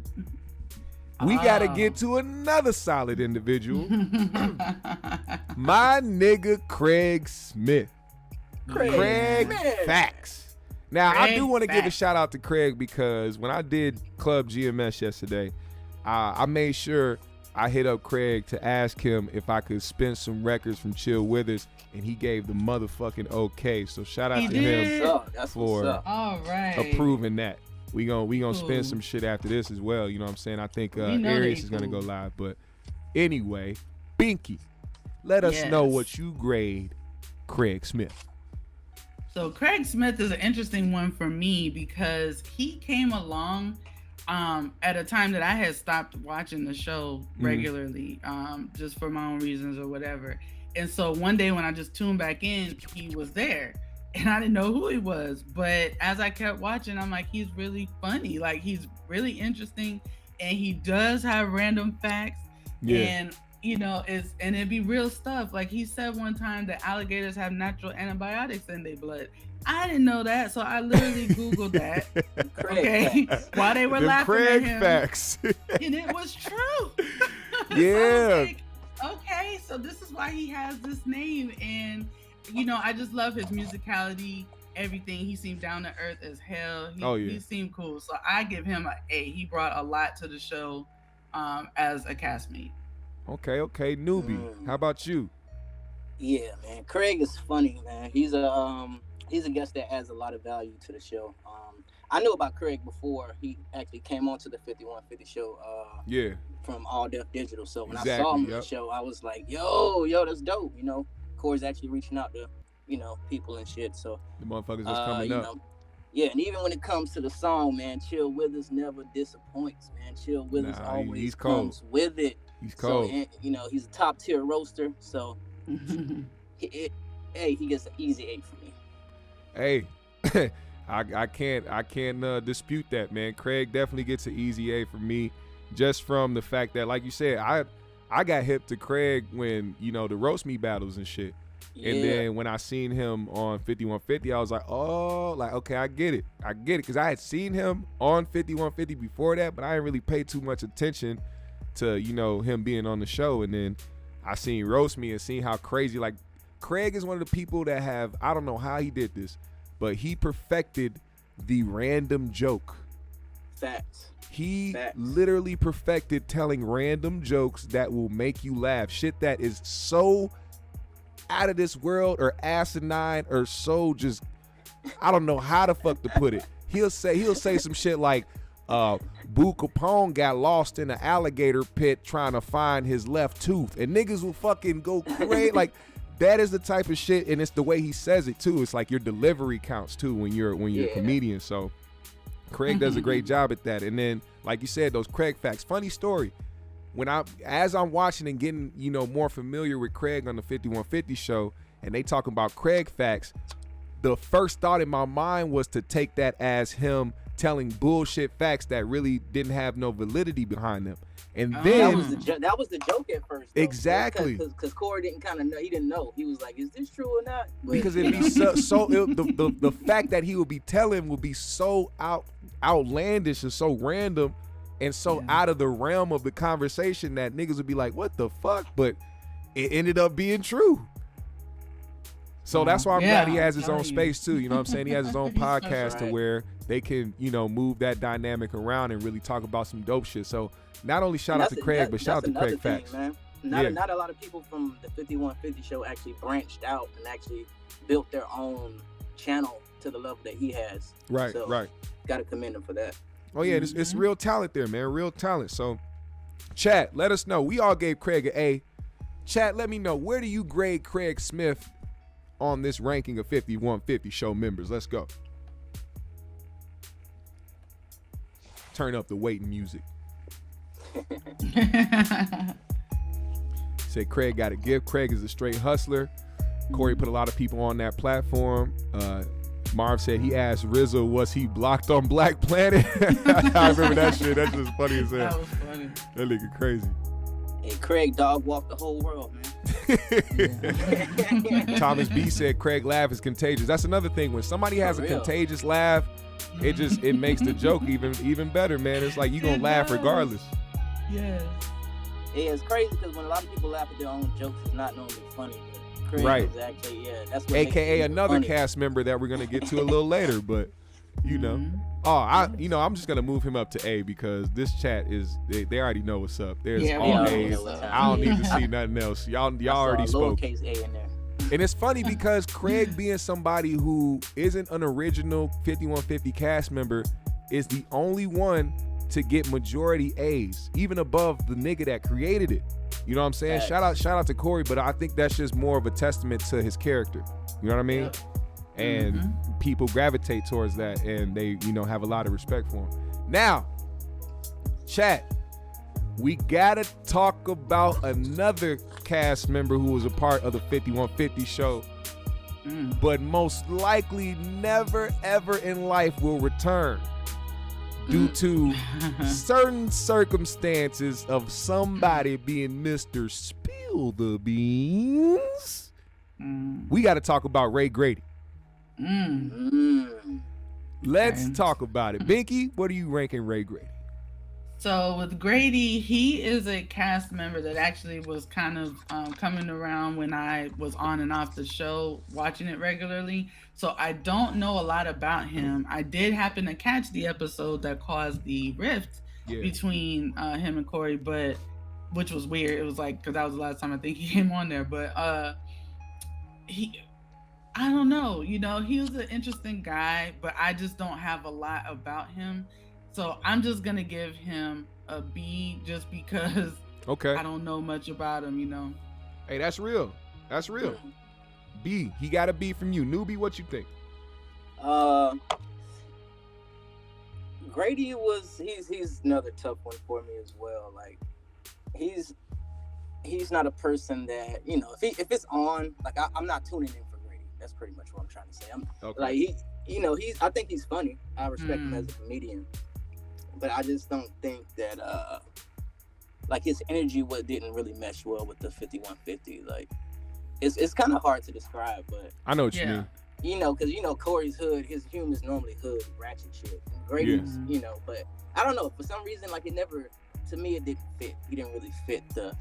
We got to get to another solid individual. My nigga Craig Smith. Craig Facts. Now, I do want to give a shout out to Craig because when I did Club GMS yesterday, I made sure I hit up Craig to ask him if I could spin some records from Chill Withers, and he gave the motherfucking okay. So shout out to him for approving that. We gonna spin some shit after this as well. You know what I'm saying? I think Arius is gonna go live. But anyway, Binki, let us know what you grade Craig Smith. So Craig Smith is an interesting one for me because he came along at a time that I had stopped watching the show regularly, just for my own reasons or whatever. And so one day when I just tuned back in, he was there. And I didn't know who he was. But as I kept watching, I'm like, he's really funny. Like, he's really interesting. And he does have random facts. Yeah. And and it'd be real stuff. Like he said one time that alligators have natural antibiotics in their blood. I didn't know that, so I literally Googled that. Okay, while they were laughing Craig at him, facts, and it was true. Yeah. So I was like, okay, so this is why he has this name, and I just love his musicality. Everything. He seemed down to earth as hell. He seemed cool. So I give him an A. He brought a lot to the show as a castmate. Okay. Nubi, how about you? Yeah, man. Craig is funny, man. He's a guest that adds a lot of value to the show. I knew about Craig before he actually came on to the 5150 show. From All Deaf Digital. So when I saw him on the show, I was like, yo, that's dope. Corey's actually reaching out to people and shit. So the motherfuckers that's coming up. Yeah, and even when it comes to the song, man, Chill Withers never disappoints, man. Chill Withers always comes with it. He's cold. So, and, he's a top tier roaster. So, he gets an easy A for me. Hey, I can't dispute that, man. Craig definitely gets an easy A for me, just from the fact that, like you said, I got hip to Craig when the roast me battles and shit. Yeah. And then when I seen him on 5150, I was like, okay, I get it. Because I had seen him on 5150 before that, but I didn't really pay too much attention to, him being on the show. And then I seen roast me and seen how crazy, like, Craig is one of the people that I don't know how he did this, but he perfected the random joke Facts. He Facts. literally perfected telling random jokes that will make you laugh. Shit that is so out of this world or asinine or so just, I don't know how the fuck to put it. He'll say some shit like, Boo Capone got lost in an alligator pit trying to find his left tooth, and niggas will fucking go crazy. Like, that is the type of shit, and it's the way he says it too. It's like your delivery counts too when you're a comedian. So Craig does a great job at that. And then, like you said, those Craig facts. Funny story. As I'm watching and getting, more familiar with Craig on the 5150 show, and they talking about Craig facts, the first thought in my mind was to take that as him telling bullshit facts that really didn't have no validity behind them. And then that was the joke at first. Though. Exactly. Because Corey didn't kind of know. He didn't know. He was like, "Is this true or not?" But, because it'd be the fact that he would be telling would be so outlandish and so random and so out of the realm of the conversation that niggas would be like, "What the fuck?" But it ended up being true. So that's why I'm glad he has his own space too. You know what I'm saying? He has his own podcast to where they can, move that dynamic around and really talk about some dope shit. So not only shout out to Craig, but shout out to Craig Facts. Man. Not a lot of people from the 5150 show actually branched out and actually built their own channel to the level that he has. Right, so, right. Got to commend him for that. Oh yeah, it's real talent there, man. Real talent. So, chat, let us know. We all gave Craig an A. Chat, let me know, where do you grade Craig Smith on this ranking of 5150 show members? Let's go. Turn up the waiting music. Said Craig got a gift. Craig is a straight hustler. Corey put a lot of people on that platform. Marv said he asked RZA, was he blocked on Black Planet? I remember that shit. That's just funny as hell. That was funny. That nigga crazy. Hey, Craig dog walked the whole world, man. Thomas B said Craig laugh is contagious. That's another thing. When somebody has a contagious laugh, it makes the joke even better, man. It's like you gonna laugh regardless. Yes. Yeah, it's crazy because when a lot of people laugh at their own jokes, it's not normally funny. But Craig Right. is actually, that's what AKA makes it another funny. cast member that we're gonna get to a little later, but I'm just gonna move him up to A because this chat is they already know what's up. There's all A's. I don't need to see nothing else. Y'all already spoke. Lowercase A in there. And it's funny because Craig, being somebody who isn't an original 5150 cast member, is the only one to get majority A's, even above the nigga that created it. You know what I'm saying? Shout out to Corey, but I think that's just more of a testament to his character. You know what I mean? Yep. And people gravitate towards that, and they, have a lot of respect for him. Now, chat, we gotta talk about another cast member who was a part of the 5150 show, but most likely never ever in life will return due to certain circumstances of somebody being Mr. Spill the Beans. We gotta talk about Ray Grady. Let's talk about it. Binky, what are you ranking Ray Grady? So with Grady, he is a cast member that actually was kind of coming around when I was on and off the show, watching it regularly. So I don't know a lot about him. I did happen to catch the episode that caused the rift between him and Corey, but which was weird. It was like, because that was the last time I think he came on there. But I don't know. He was an interesting guy, but I just don't have a lot about him. So I'm just gonna give him a B just because I don't know much about him, Hey, that's real. That's real. B. He got a B from you. Nubi, what you think? Grady he's another tough one for me as well. Like he's not a person that, if it's on, like I'm not tuning in for Grady. That's pretty much what I'm trying to say. I think he's funny. I respect him as a comedian. But I just don't think that his energy didn't really mesh well with the 5150. Like it's kind of hard to describe, but I know what you mean. Because Corey's hood, his humor's normally hood ratchet shit. Grady's, but I don't know, for some reason, like it didn't fit. He didn't really fit the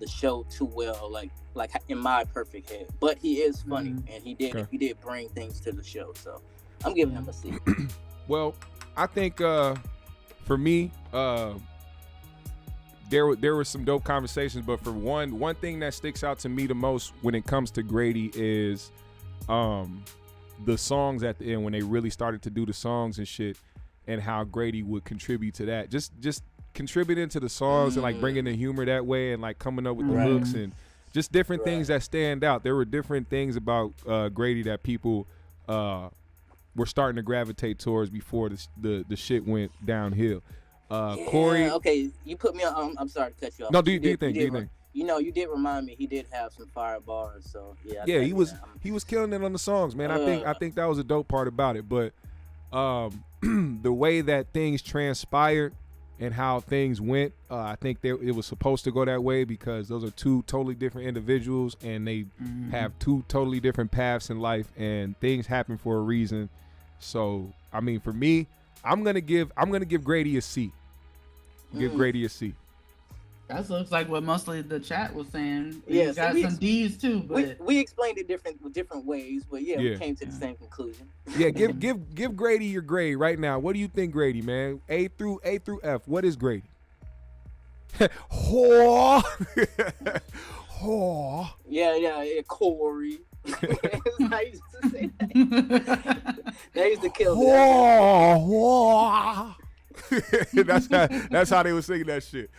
show too well, like in my perfect head. But he is funny, and he did bring things to the show. So I'm giving him a C. Well, I think for me, there were some dope conversations, but for one thing that sticks out to me the most when it comes to Grady is the songs at the end, when they really started to do the songs and shit, and how Grady would contribute to that. Just contributing to the songs and like bringing the humor that way and like coming up with the hooks and just different things that stand out. There were different things about Grady that people were starting to gravitate towards before the shit went downhill. Corey. Okay, you put me on. I'm sorry to cut you off. No, do you think? You know, you did remind me. He did have some fire bars, so yeah. Yeah, he was killing it on the songs, man. I think that was a dope part about it. But the way that things transpired and how things went, I think it was supposed to go that way because those are two totally different individuals and they have two totally different paths in life, and things happen for a reason. So, I mean, for me, I'm gonna give Grady a C. Give Grady a C. That looks like what mostly the chat was saying. Yeah, you got some D's too, but we explained it different ways, but we came to the same conclusion. Yeah, give Grady your grade right now. What do you think, Grady, man? A through F. What is Grady? Whore. Whore. Yeah, Corey. I used to say that. They used to kill me. Whore. That's how they were singing that shit.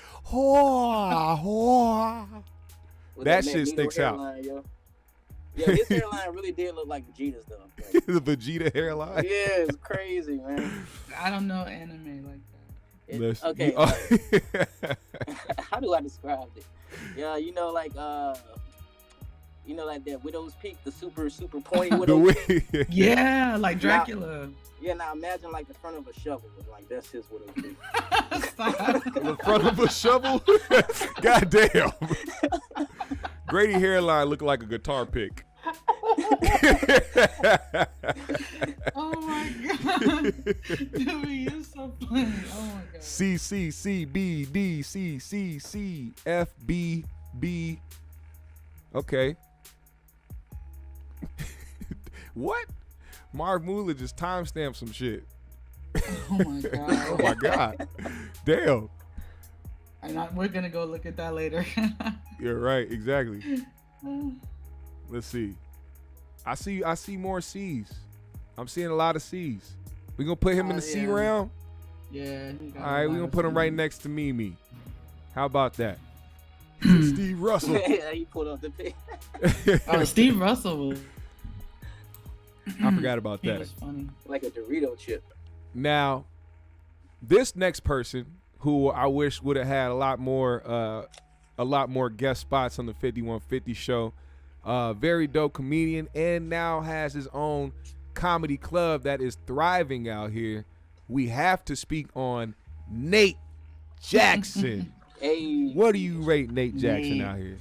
That shit sticks out. Yeah, his hairline really did look like Vegeta's though. Like, the Vegeta hairline. Yeah, it's crazy, man. I don't know anime like that. Okay. How do I describe it? Yeah, like that Widow's Peak, the super point Widow's Peak. Yeah, like Dracula. Now imagine like the front of a shovel. Like that's his Widow's Peak. The front of a shovel? God damn. Grady hairline looked like a guitar pick. Oh my god. Dude, you're so funny. Oh my god. C C C B D C C C F B B. Okay. What? Marv Moolah just timestamped some shit. Oh my god. Oh my god. Damn. And we're gonna go look at that later. You're right, exactly. Let's see. I see more C's. I'm seeing a lot of C's. We gonna put him in the C round? Yeah. All right, we gonna put him right next to Mimi. How about that? Steve Russell. Yeah, he pulled up the pic. Steve Russell was. I forgot about that. He was funny. Like a Dorito chip. Now, this next person, who I wish would have had a lot more guest spots on the 5150 show. Very dope comedian, and now has his own comedy club that is thriving out here. We have to speak on Nate Jackson. Hey. What do you rate Nate Jackson out here?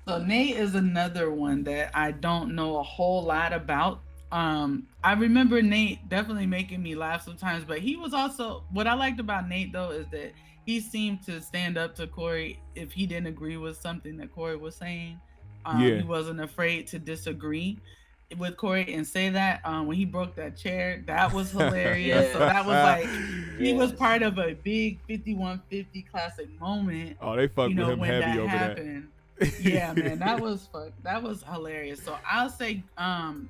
So Nate is another one that I don't know a whole lot about. I remember Nate definitely making me laugh sometimes, but he was also, what I liked about Nate though is that he seemed to stand up to Corey if he didn't agree with something that Corey was saying. He wasn't afraid to disagree with Corey and say that. When he broke that chair, that was hilarious. So that was like, he was part of a big 5150 classic moment. Oh, they fucked with him when heavy that over happened. Yeah, man, that was hilarious. So I'll say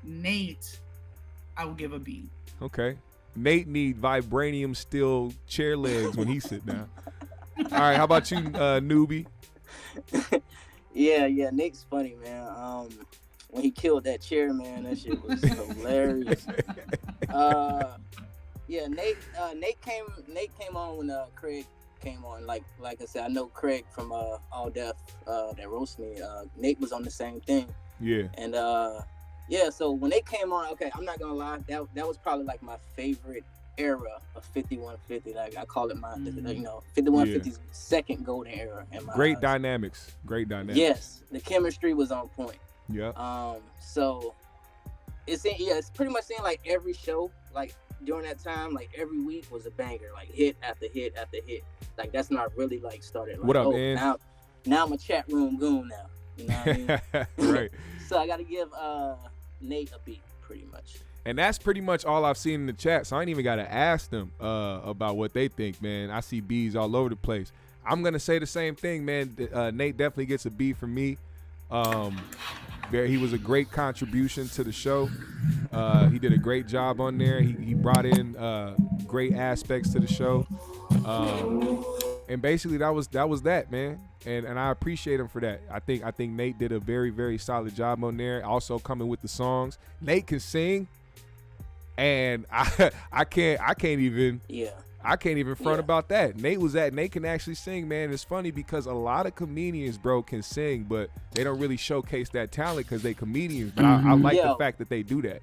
Nate, I will give a B. Okay. Nate need vibranium steel chair legs when he sit down. All right, how about you, Nubi? Yeah, Nate's funny, man. When he killed that chair, man, that shit was hilarious. Nate came on when Craig came on. Like I said, I know Craig from All Deaf that roast me. Nate was on the same thing. Yeah. And so when they came on, okay, I'm not gonna lie, that was probably like my favorite era of 5150. Like I call it my 5150's second golden era. Great dynamics. Yes, the chemistry was on point. Yeah. So it's pretty much seeing like every show, like during that time, like every week was a banger, like hit after hit after hit. Like that's not really like started. Like, what up, man? Now I'm a chat room goon now. You know what I mean? Right. So I got to give Nate a B, pretty much. And that's pretty much all I've seen in the chat. So I ain't even got to ask them about what they think, man. I see B's all over the place. I'm going to say the same thing, man. Nate definitely gets a B from me. He was a great contribution to the show. He did a great job on there. He brought in great aspects to the show. And basically that was that, man. And I appreciate him for that. I think Nate did a very, very solid job on there. Also coming with the songs. Nate can sing. And I can't even front about that. Nate can actually sing, man. It's funny because a lot of comedians, bro, can sing, but they don't really showcase that talent because they comedians. But I like the fact that they do that.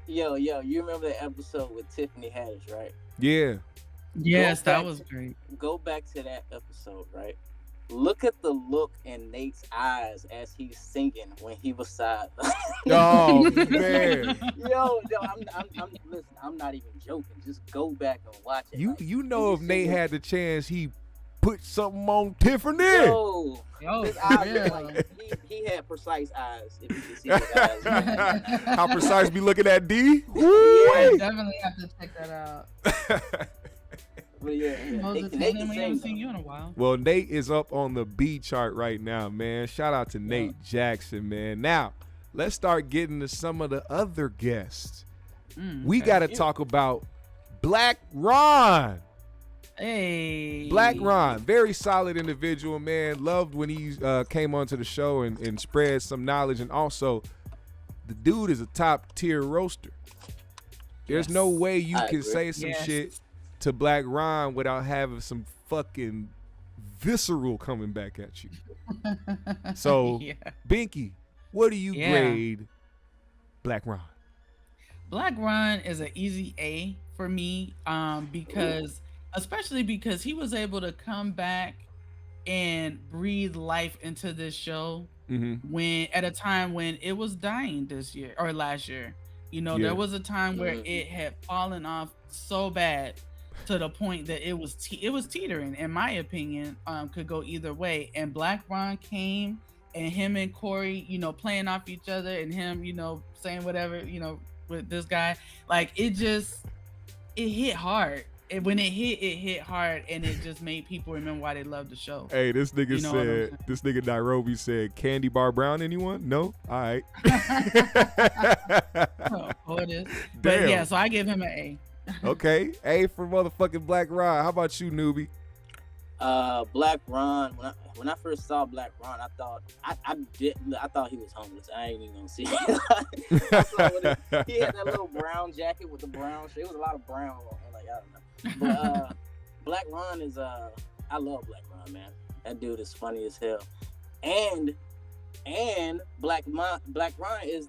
Yo, you remember that episode with Tiffany Haddish, right? Yeah. Yes, that was great. Go back to that episode, right? Look at the look in Nate's eyes as he's singing when he was side. Oh man. Yo, listen, I'm not even joking. Just go back and watch it. You know if Nate had the chance, he put something on Tiffany. Yo, his eyes like he had precise eyes. If you can see his eyes. How precise be looking at D? I definitely have to check that out. But yeah. Nate we haven't seen you in a while. Well, Nate is up on the B chart right now, man. Shout out to Nate Jackson, man. Now, let's start getting to some of the other guests. We got to talk about Black Ron. Hey. Black Ron, very solid individual, man. Loved when he came onto the show and spread some knowledge. And also, the dude is a top tier roaster. There's no way you can say some shit to Black Ron without having some fucking visceral coming back at you. So, Binky, what do you grade Black Ron? Black Ron is an easy A for me, especially because he was able to come back and breathe life into this show when at a time when it was dying this year or last year. You know, there was a time where it had fallen off so bad to the point that it was teetering, in my opinion, could go either way. And Black Ron came, and him and Corey, you know, playing off each other, and him, you know, saying whatever, you know, with this guy, like it hit hard. When it hit hard, and it just made people remember why they loved the show. Hey, this nigga this nigga Nairobi said, candy bar brown, anyone? No? All right. It is. But yeah, so I give him an A. Okay, A for motherfucking Black Ron. How about you, Nubi? Black Ron. When I first saw Black Ron, I thought he was homeless. I ain't even gonna see it. He had that little brown jacket with the brown shirt. It was a lot of brown. Like, I don't know. But Black Ron is I love Black Ron, man. That dude is funny as hell. And Black Ron is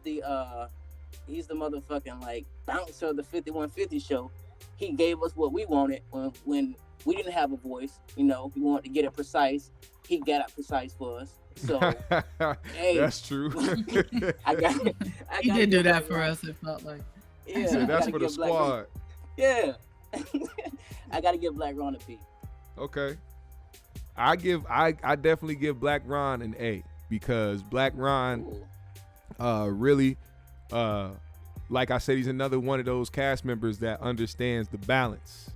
he's the motherfucking like bouncer of the 5150 show. He gave us what we wanted when we didn't have a voice. You know, we wanted to get it precise. He got it precise for us. So hey, that's true. He did do that for us. It felt like. Yeah, so that's for the squad. Yeah. I gotta give Black Ron a B. Okay. I definitely give Black Ron an A because Black Ron really like I said, he's another one of those cast members that understands the balance.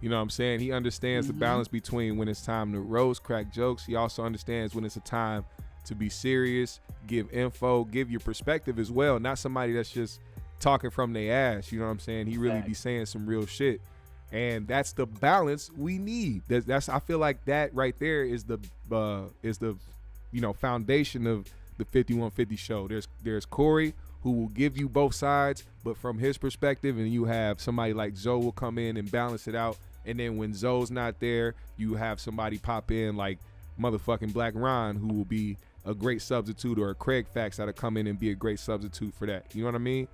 You know what I'm saying? He understands the balance between when it's time to roast, crack jokes. He also understands when it's a time to be serious, give info, give your perspective as well. Not somebody that's just talking from their ass. You know what I'm saying? He really be saying some real shit. And that's the balance we need. That's I feel like that right there is the foundation of the 5150 show. There's Corey, who will give you both sides, but from his perspective, and you have somebody like Zoe will come in and balance it out. And then when Zoe's not there, you have somebody pop in like motherfucking Black Ron, who will be a great substitute, or a Craig Fax that'll come in and be a great substitute for that. You know what I mean?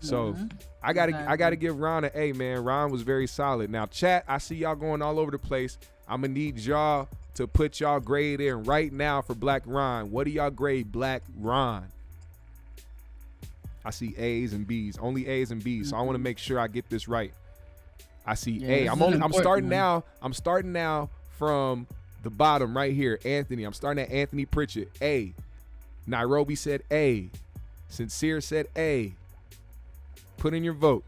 So I gotta give Ron an A, man. Ron was very solid. Now, chat, I see y'all going all over the place. I'm gonna need y'all to put y'all grade in right now for Black Ron. What do y'all grade Black Ron? I see A's and B's, only A's and B's. So I want to make sure I get this right. I see A. I'm starting now. I'm starting now from the bottom right here. Anthony. I'm starting at Anthony Pritchett. A. Nairobi said A. Sincere said A. Put in your vote.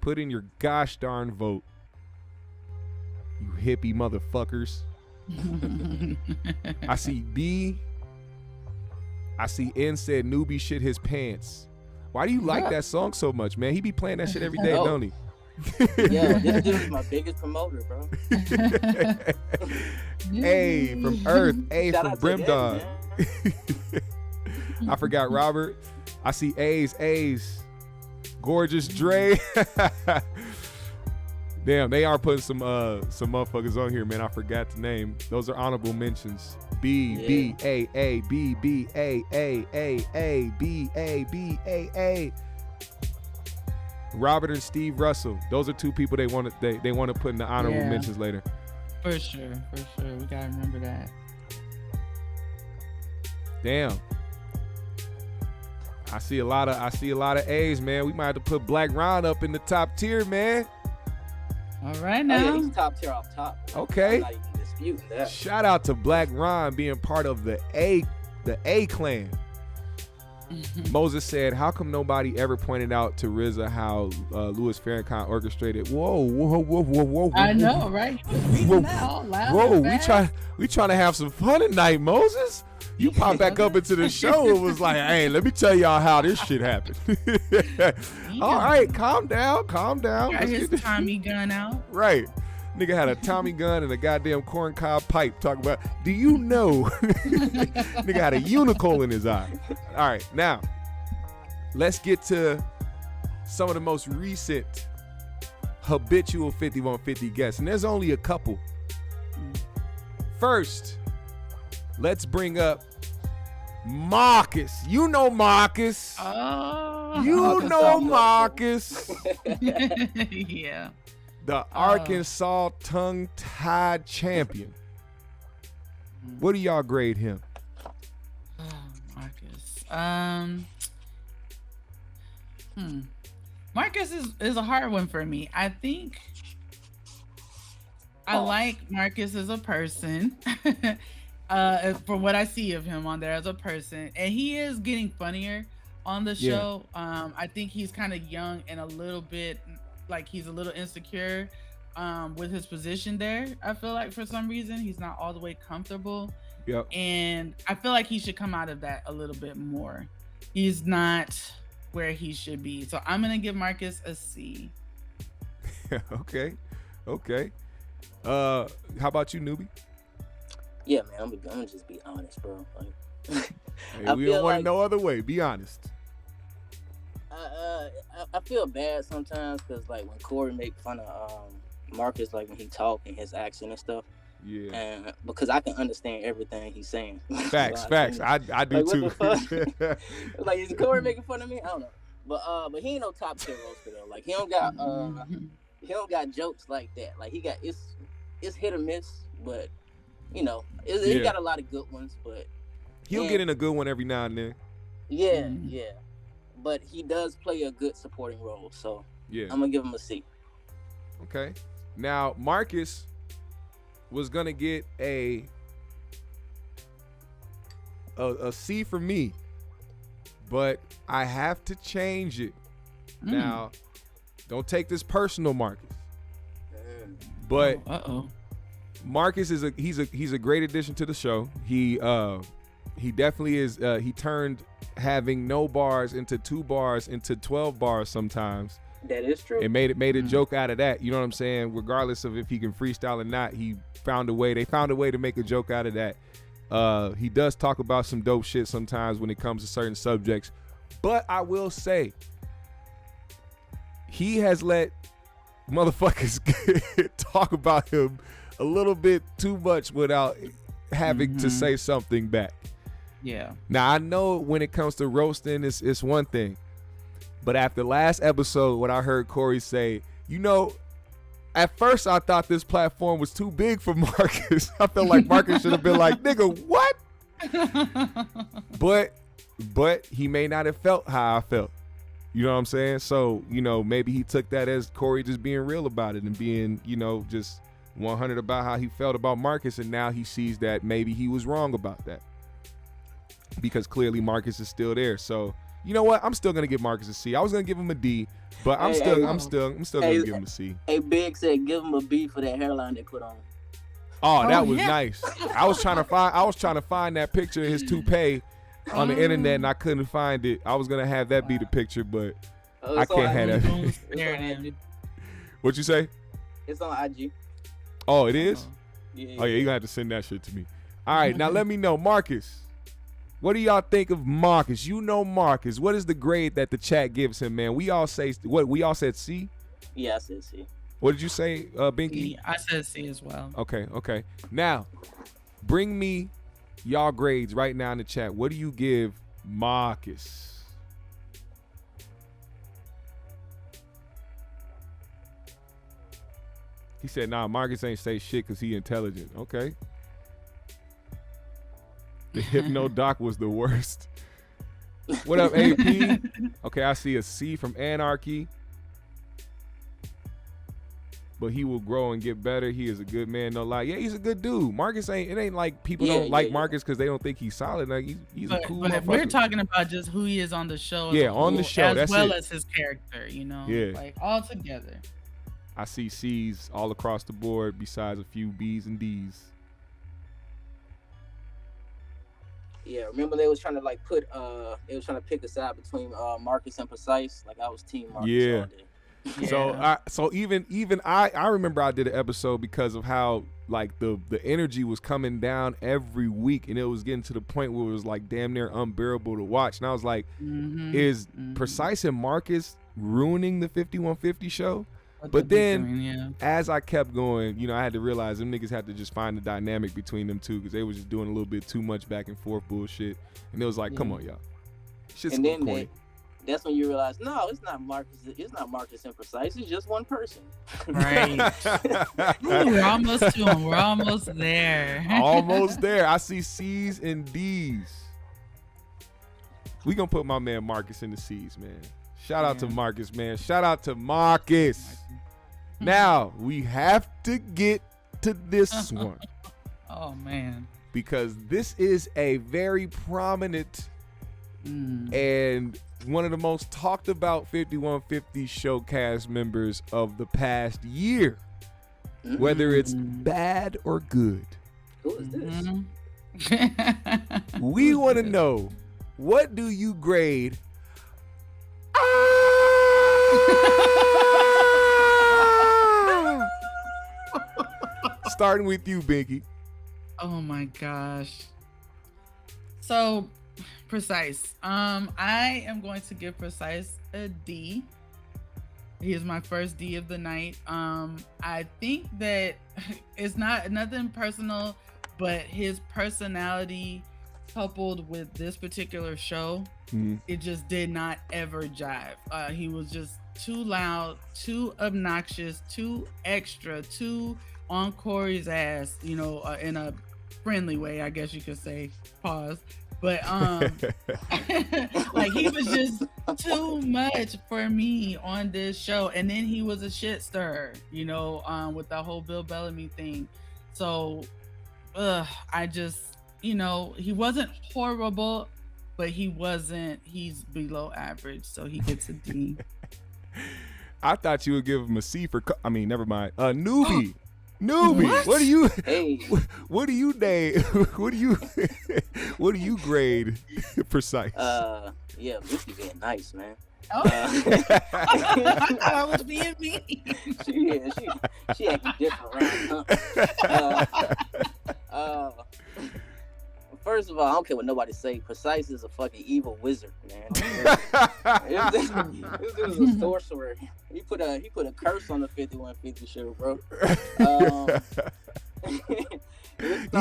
Put in your gosh darn vote. You hippie motherfuckers. I see B. I see N said Nubi shit his pants. Why do you like that song so much, man? He be playing that shit every day, don't he? Yeah, this dude is my biggest promoter, bro. A from Earth, A Shout from out to Brim Daddy, Dog. man. I forgot Robert. I see A's. Gorgeous Dre. Damn, they are putting some motherfuckers on here, man. I forgot the name. Those are honorable mentions. B A B B A B A. Robert and Steve Russell. Those are two people they want to put in the honorable mentions later. For sure. We gotta remember that. Damn. I see a lot of A's, man. We might have to put Black Ron up in the top tier, man. All right Oh, now. yeah, he's top tier off top. Okay. I'm not even disputing that. Shout out to Black Ron being part of the A clan. Moses said, how come nobody ever pointed out to RZA how Louis Farrakhan orchestrated? Whoa. I know, right? Whoa, that all loud whoa, and we fast. trying to have some fun tonight, Moses. You popped back up into the show and was like, hey, let me tell y'all how this shit happened. All right, calm down. Got Let's his get this- Tommy gun out. Right. Nigga had a Tommy gun and a goddamn corncob pipe talking about, do you know? Nigga had a unicorn in his eye. All right, now, let's get to some of the most recent habitual 5150 guests. And there's only a couple. First, let's bring up Marcus. You know Marcus. Oh. You know Marcus. Yeah. The Arkansas tongue-tied champion. What do y'all grade him? Oh, Marcus. Marcus is a hard one for me. I think I like Marcus as a person. From what I see of him on there as a person, and he is getting funnier on the show. I think he's kind of young and a little bit like he's a little insecure with his position there. I feel like for some reason he's not all the way comfortable. Yep. And I feel like he should come out of that a little bit more. He's not where he should be. So I'm gonna give Marcus a C. Okay. How about you, Nubi? Yeah, man, I'm gonna just be honest, bro. Like, Hey, we don't want it no other way. Be honest. I feel bad sometimes because like when Corey make fun of Marcus, like when he talk and his accent and stuff. Yeah. And because I can understand everything he's saying. Facts. I do like, too. What the fuck? Like, is Corey making fun of me? I don't know. But he ain't no top tier roaster though. Like he don't got jokes like that. Like he got it's hit or miss, but you know, he got a lot of good ones, but he'll get in a good one every now and then. Yeah. But he does play a good supporting role, so Yeah. I'm gonna give him a C. Okay. Now Marcus was gonna get a C for me, but I have to change it. Now, don't take this personal, Marcus. But Marcus is he's a great addition to the show. He definitely is. He turned having no bars into 2 bars into 12 bars sometimes. That is true. It made a joke out of that. You know what I'm saying? Regardless of if he can freestyle or not, he found a way. They found a way to make a joke out of that. He does talk about some dope shit sometimes when it comes to certain subjects. But I will say, he has let motherfuckers talk about him a little bit too much without having to say something back. Yeah. Now, I know when it comes to roasting, it's one thing. But after last episode, what I heard Corey say, you know, at first I thought this platform was too big for Marcus. I felt like Marcus should have been like, nigga, what? But he may not have felt how I felt. You know what I'm saying? So, you know, maybe he took that as Corey just being real about it and being, you know, just 100 about how he felt about Marcus. And now he sees that maybe he was wrong about that. Because clearly Marcus is still there. So You know what? I'm still gonna give Marcus a C. I was gonna give him a D, but I'm still gonna give him a C. Hey, Big said give him a B for that hairline they put on. Oh, that was nice. I was trying to find that picture of his toupee on the internet, and I couldn't find it. I was gonna have that be the picture, but I can't have that. What you say? It's on IG. Oh, it is? Yeah. Oh yeah, you gonna have to send that shit to me. All right, now let me know, Marcus. What do y'all think of Marcus? You know Marcus. What is the grade that the chat gives him, man? We all say what? We all said C. Yeah, I said C. What did you say, Binky? I said C as well. Okay. Now, bring me y'all grades right now in the chat. What do you give Marcus? He said, nah, Marcus ain't say shit because he intelligent. Okay. The Hypno Doc was the worst. What up, AP? Okay, I see a C from Anarchy. But he will grow and get better. He is a good man, no lie. Yeah, he's a good dude. Marcus ain't like people don't like Marcus because they don't think he's solid. Like he's a cool motherfucker. But if we're talking about just who he is on the show, on the show, as well as his character, like all together. I see C's all across the board besides a few B's and D's. Yeah, remember they was trying to pick a side between Marcus and Precise. Like I was team Marcus all day. Yeah. So even I remember I did an episode because of how like the energy was coming down every week, and it was getting to the point where it was like damn near unbearable to watch. And I was like, is Precise and Marcus ruining the 5150 show? But then as I kept going, I had to realize them niggas had to just find the dynamic between them two because they was just doing a little bit too much back and forth bullshit. And it was like, come on, y'all. Shit's and then point. That's when you realize, no, it's not Marcus. It's not Marcus and Precise. It's just one person. Right. Ooh, we're almost to him. We're almost there. Almost there. I see C's and D's. We gonna put my man Marcus in the C's, man. Shout out to Marcus, man. Shout out to Marcus. Now we have to get to this one. Oh man. Because this is a very prominent and one of the most talked about 5150 show cast members of the past year, whether it's bad or good. Who is this? We want to know, what do you grade? Starting with you, Binky. Oh my gosh. So Precise. I am going to give Precise a D. He is my first D of the night. I think that it's not nothing personal, but his personality coupled with this particular show, it just did not ever jive. He was just too loud, too obnoxious, too extra, too on Corey's ass, in a friendly way, I guess you could say. Pause. But like he was just too much for me on this show. And then he was a shit stirrer, with the whole Bill Bellamy thing. So I just, he wasn't horrible, but he's below average. So he gets a D. I thought you would give him a C for, never mind. Nubi. Nubi, what do you? Hey. What do you name? What do you grade? Precise. Yeah, Binki being nice, man. Oh. I was being mean. She acting different around. Huh? First of all, I don't care what nobody say. Precise is a fucking evil wizard, man. This is a sorcerer. He put a curse on the 5150 show, bro.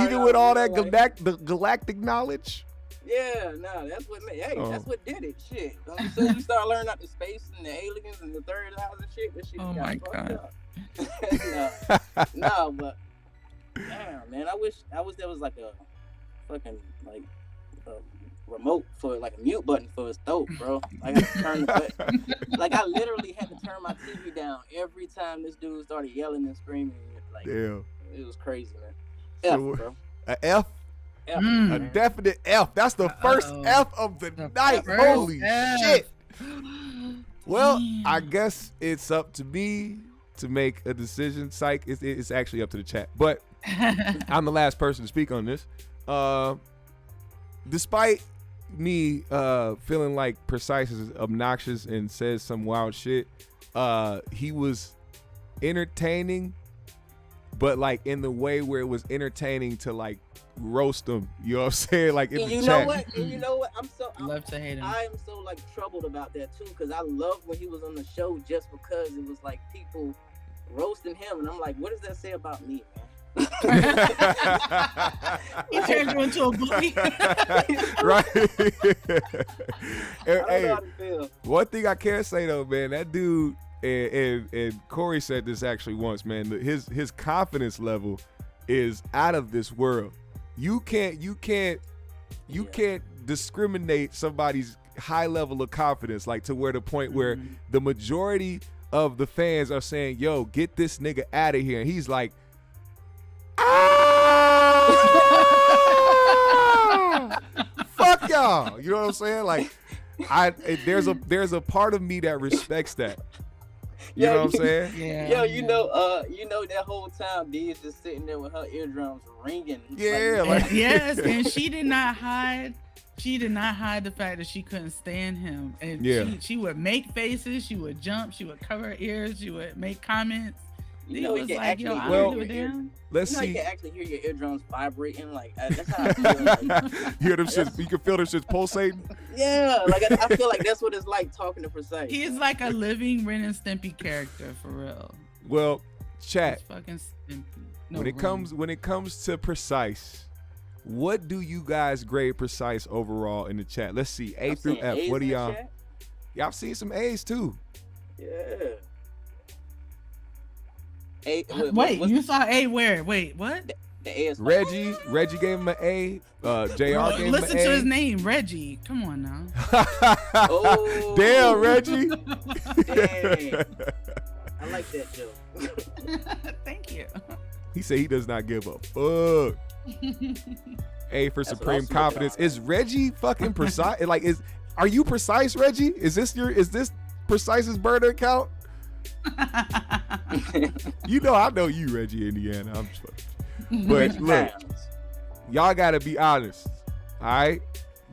Even with all that galactic knowledge. Yeah, no, that's what made. Hey, that's what did it. Shit. So you start learning about the space and the aliens and the third house and shit. That shit. Oh my god. No, but damn, man, I wish there was like a fucking like a remote for like a mute button for his throat, bro. Like I had to turn the button. Like I literally had to turn my TV down every time this dude started yelling and screaming. Like, damn, it was crazy, man. So, F, bro. A F? F. A definite F. That's the first F of the night. first Holy F. shit. Well, Damn. I guess it's up to me to make a decision. Psych, it's actually up to the chat. But I'm the last person to speak on this. Despite me feeling like Precise is obnoxious and says some wild shit, he was entertaining, but like in the way where it was entertaining to like roast him. You know what I'm saying? Like in And the you chat. know what? And you know what? Love to hate him. I am so like troubled about that too, because I loved when he was on the show just because it was like people roasting him, and I'm like, what does that say about me, man? He turned you into a bully. Right. I don't know how to feel. One thing I can say though, man, that dude and Corey said this actually once, man. His confidence level is out of this world. You can't discriminate somebody's high level of confidence, like to where the point where the majority of the fans are saying, "Yo, get this nigga out of here," and he's like, "Ah, fuck y'all." You know what I'm saying? Like, there's a part of me that respects that. You know what I'm saying? Yeah. Yo, you know that whole time D is just sitting there with her eardrums ringing. Yeah, like, like- Yes, and she did not hide. She did not hide the fact that she couldn't stand him, and she would make faces. She would jump. She would cover her ears. She would make comments. you He know, was you can like, "Yo, actually I Well, don't give a damn." Let's you know, you see. can actually hear your eardrums vibrating. Like that's how I feel. Like, You hear them shits? You can feel them shits pulsating. yeah, like I feel like that's what it's like talking to Precise. He's like a living Ren and Stimpy character for real. Well, chat. He's fucking Stimpy. No, When it comes to Precise, what do you guys grade Precise overall in the chat? Let's see, A I'm through seeing F. A's What do in the y'all? chat. Y'all seen some A's too. Yeah. A, Wait, what's you saw A where? Wait, what? the A is Reggie gave him an A. JR gave him Listen an to A. his name, Reggie. Come on now. Oh. Damn, Reggie. Dang. I like that joke. Thank you. He said he does not give a fuck. A for That's what I'm supreme smoking confidence. on. Is Reggie fucking Precise? Like, are you Precise, Reggie? Is this Precise's burner account? You know, I know you, Reggie, Indiana. I'm just fucking. But look, y'all gotta be honest. All right,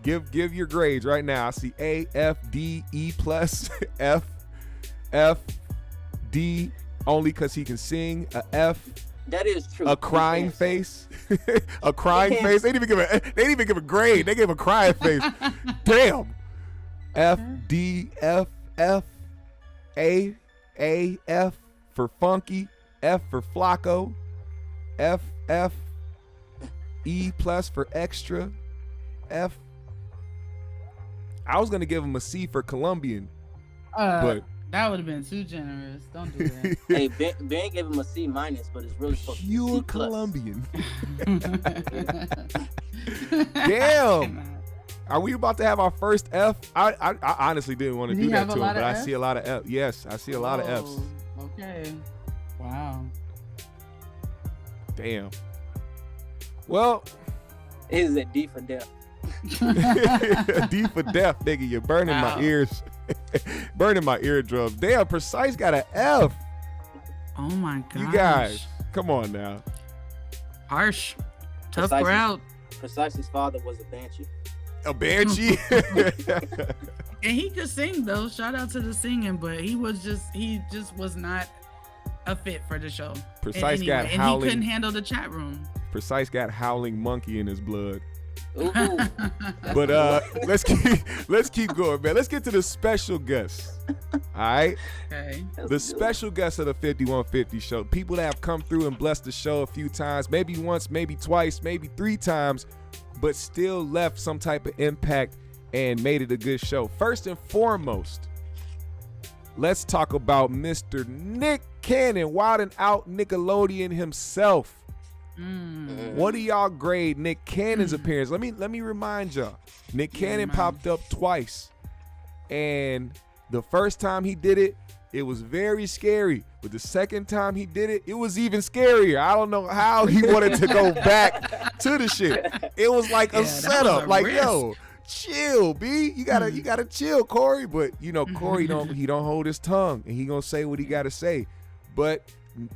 give your grades right now. I see A, F, D, E plus, F, D, only because he can sing. A F, That is true. a crying face, a crying face. They didn't even give a grade. They gave a crying face. Damn. F, D, F, A, F for funky, F for Flacco, F, E plus for extra, F. I was gonna give him a C for Colombian, but that would have been too generous. Don't do that. Hey, Ben gave him a C minus, but it's really supposed to be pure C plus. Colombian. Damn. Are we about to have our first F? I honestly didn't want to Did do he that have to a him, lot but of I Fs? see a lot of F. Yes, I see a lot of Fs. Oh, okay. Wow. Damn. Well, It is a D for death. D for death, nigga. You're burning my Wow. ears. Burning my eardrums. Damn, Precise got an F. Oh my god. You guys, come on now. Harsh. Tough Precisely. crowd. Precise's father was a banshee. A banshee. And he could sing though. Shout out to the singing, but he just was not a fit for the show. Precise Anyway, got and he howling. couldn't handle the chat room. Precise got howling monkey in his blood. Ooh. But let's keep going, man. Let's get to the special guests. All right. Okay. The special guests of the 5150 show, people that have come through and blessed the show a few times, maybe once, maybe twice, maybe 3 times, but still left some type of impact and made it a good show. First and foremost, let's talk about Mr. Nick Cannon, wilding out Nickelodeon himself. What do y'all grade Nick Cannon's appearance? Let me remind y'all. Nick Cannon popped up twice, and the first time he did it, it was very scary. But the second time he did it, it was even scarier. I don't know how he wanted to go back to the shit. It was like a Yeah, that setup. was a Like, risk. yo, chill, B. You gotta chill, Corey. But you know, Corey don't hold his tongue, and he gonna say what he gotta say. But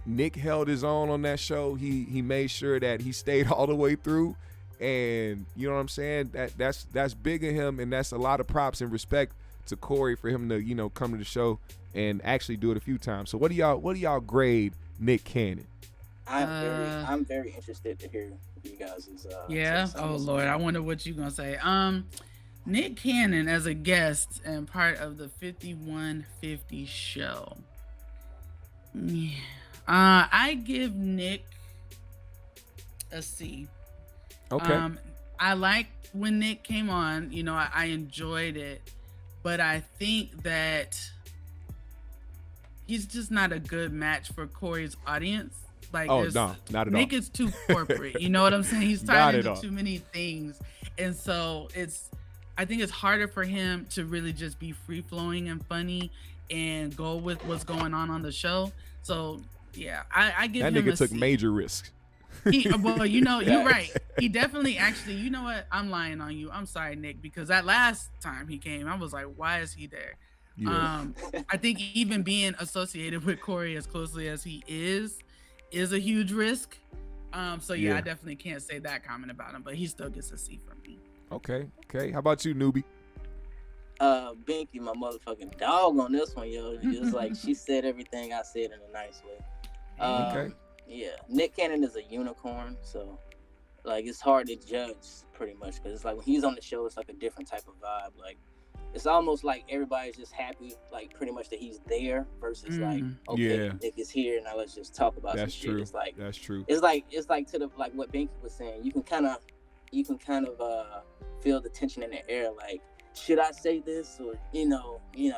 Nick held his own on that show. He made sure that he stayed all the way through, and you know what I'm saying. That's big of him, and that's a lot of props and respect to Corey for him to come to the show and actually do it a few times. So what do y'all grade Nick Cannon? I'm very interested to hear you guys' Yeah. takes on Oh this. Lord, I wonder what you gonna say. Nick Cannon as a guest and part of the 5150 show. Yeah. I give Nick a C. Okay. I liked when Nick came on. I enjoyed it, but I think that he's just not a good match for Corey's audience. Like, no, not at Nick all. is too corporate. You know what I'm saying? He's Not tied at into all. too many things, and so I think it's harder for him to really just be free flowing and funny and go with what's going on the show. So yeah, I give That him nigga a took C. major risks. Well, you're right. He definitely actually, you know what? I'm lying on you. I'm sorry, Nick, because that last time he came, I was like, why is he there? Yeah. I think even being associated with Corey as closely as he is a huge risk. So yeah, I definitely can't say that comment about him, but he still gets a C from me. Okay. How about you, Nubi? Binky, my motherfucking dog on this one, yo. Just like she said everything I said in a nice way. Okay. Yeah, Nick Cannon is a unicorn, so like it's hard to judge pretty much because it's like when he's on the show, it's like a different type of vibe. Like it's almost like everybody's just happy, like pretty much that he's there versus like, okay, Yeah. Nick is here, now let's just talk about That's some true. shit. It's like That's true. it's like to the like what Binky was saying. You can kind of feel the tension in the air. Like, should I say this or I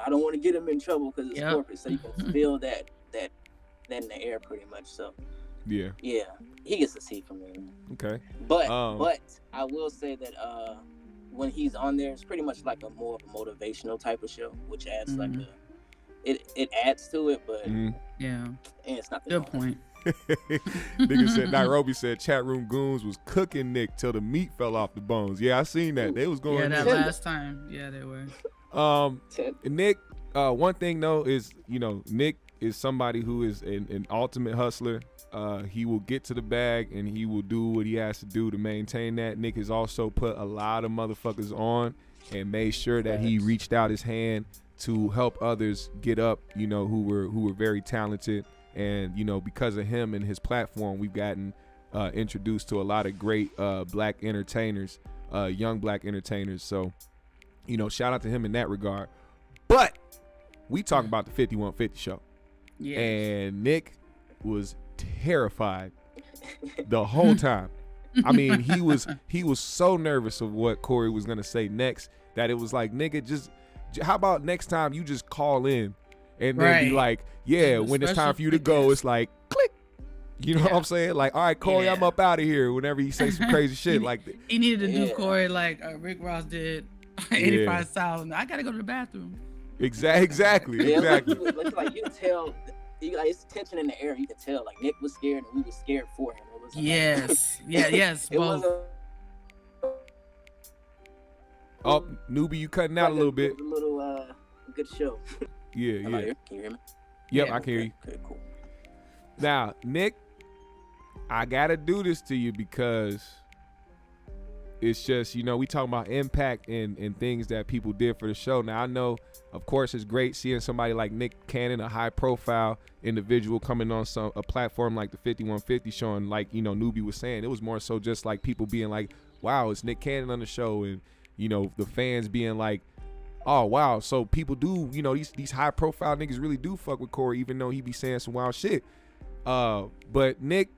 don't want to get him in trouble because it's corporate. So you can feel that in the air pretty much. So Yeah. he gets a C from me. Okay. But I will say that when he's on there, it's pretty much like a more of a motivational type of show, which adds like it adds to it, but Yeah. and it's not the Good point. Nigga said Nairobi said chat room goons was cooking Nick till the meat fell off the bones. Yeah, I seen that. They was going. Yeah, that in. last time. Yeah, they were. Nick. One thing though is Nick is somebody who is an ultimate hustler. He will get to the bag and he will do what he has to do to maintain that. Nick has also put a lot of motherfuckers on and made sure that he reached out his hand to help others get up, who were very talented. And, because of him and his platform, we've gotten introduced to a lot of great black entertainers, young black entertainers. So, shout out to him in that regard. But we talk about the 5150 show. Yeah. And Nick was terrified the whole time. I mean, he was so nervous of what Corey was gonna say next that it was like, nigga, just how about next time you just call in and then be like, when it's time for you to go, it's like click. You know what I'm saying? Like, all right, Corey, I'm up out of here. Whenever he say some crazy shit like that. He needed to do Corey like Rick Ross did 85 South. I gotta go to the bathroom. Exactly. It's like you tell, it's tension in the air. You can tell, like Nick was scared and we was scared for him. It was yes, yes. It was Oh, Nubi, you cutting out a little bit. A little good show. Yeah. Can you hear me? Yep, I can hear you. Okay, cool. Now, Nick, I gotta do this to you because it's just, we talking about impact and things that people did for the show. Now, I know, of course, it's great seeing somebody like Nick Cannon, a high-profile individual, coming on a platform like the 5150 show. And like, Nubi was saying, it was more so just like people being like, wow, it's Nick Cannon on the show. And, the fans being like, oh, wow. So people do, these high-profile niggas really do fuck with Corey, even though he be saying some wild shit. But Nick,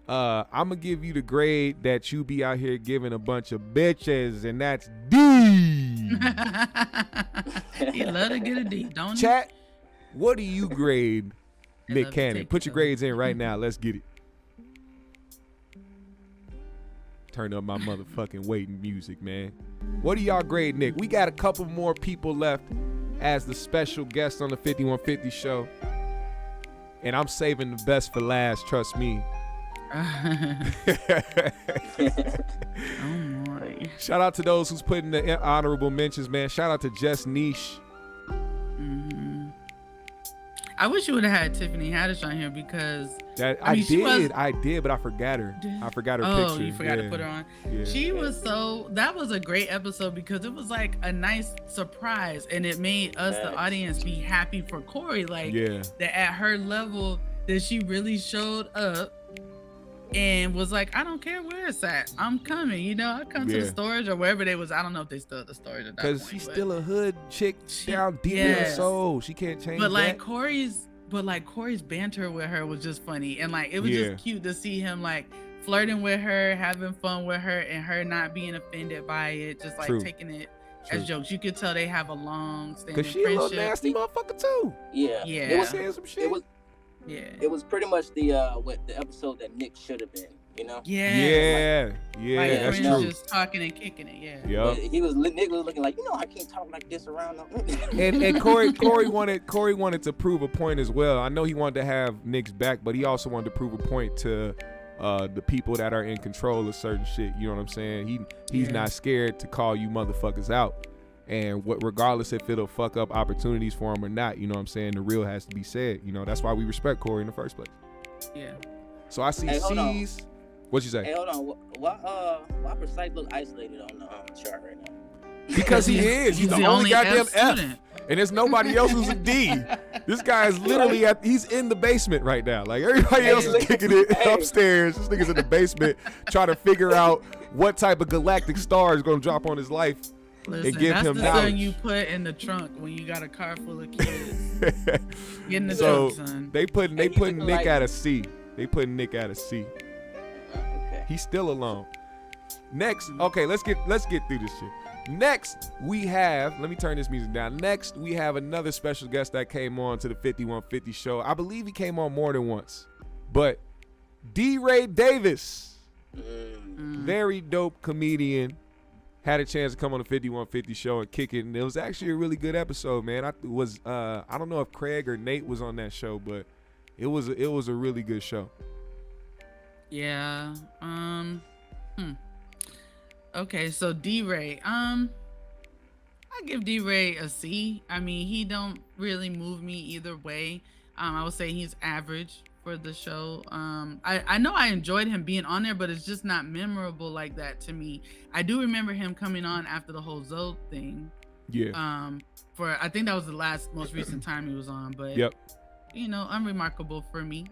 I'm gonna give you the grade that you be out here giving a bunch of bitches, and that's D. He love to get a D, don't he? Chat, what do you grade Nick love to Cannon? take Put it your though. grades in right now. Let's get it. Turn up my motherfucking waiting music, man. What do y'all grade Nick? We got a couple more people left as the special guest on the 5150 show. And I'm saving the best for last, trust me. Oh my. Shout out to those who's putting the honorable mentions, man. Shout out to Jess Niche. I wish you would have had Tiffany Haddish on here because I did, but I forgot her. I forgot her picture. Oh, you forgot to put her on. Yeah. She was that was a great episode because it was like a nice surprise and it made us, the audience, be happy for Corey. Like that at her level that she really showed up and was like, I don't care where it's at. I'm coming. You know, I come to the storage or wherever they was. I don't know if they still at the storage at that point. Because she's still a hood chick down deep in her soul. She can't change but that. Corey's banter with her was just funny. And like, it was just cute to see him like flirting with her, having fun with her, and her not being offended by it. Just like taking it as jokes. You could tell they have a long standing friendship. Because she a little nasty motherfucker too. Yeah. It was saying some shit. It was pretty much the episode that Nick should have been, you know? Yeah. Like, that's true. Just talking and kicking it, Yep. Nick was looking like, you know, I can't talk like this around them. and Corey wanted to prove a point as well. I know he wanted to have Nick's back, but he also wanted to prove a point to the people that are in control of certain shit. You know what I'm saying? He's not scared to call you motherfuckers out. And regardless if it'll fuck up opportunities for him or not, you know what I'm saying? The real has to be said. You know, that's why we respect Corey in the first place. Yeah. So I see C's. What you say? Hey, hold on. Why Precise look isolated on the chart right now? Because he is. He's the only goddamn F. And there's nobody else who's a D. This guy is literally he's in the basement right now. Like everybody else is kicking it upstairs. This nigga's in the basement trying to figure out what type of galactic star is going to drop on his life. Listen, and give that's him the knowledge. thing you put in the trunk when you got a car full of kids. Get in the trunk, son. They putting Nick at a C. They putting Nick at a C. Okay. He's still alone. Next, okay, let's get through this shit. Next, we have, let me turn this music down. Next, we have another special guest that came on to the 5150 show. I believe he came on more than once. But D-Ray Davis, very dope comedian, had a chance to come on the 5150 show and kick it, and it was actually a really good episode, man. I don't know if Craig or Nate was on that show, but it was a really good show. Yeah. Okay, so D-Ray. I give D-Ray a C. I mean, he don't really move me either way. I would say he's average for the show. I know I enjoyed him being on there, but it's just not memorable like that to me. I do remember him coming on after the whole Zoe thing. Yeah. For I think that was the most recent time he was on, but you know, unremarkable for me.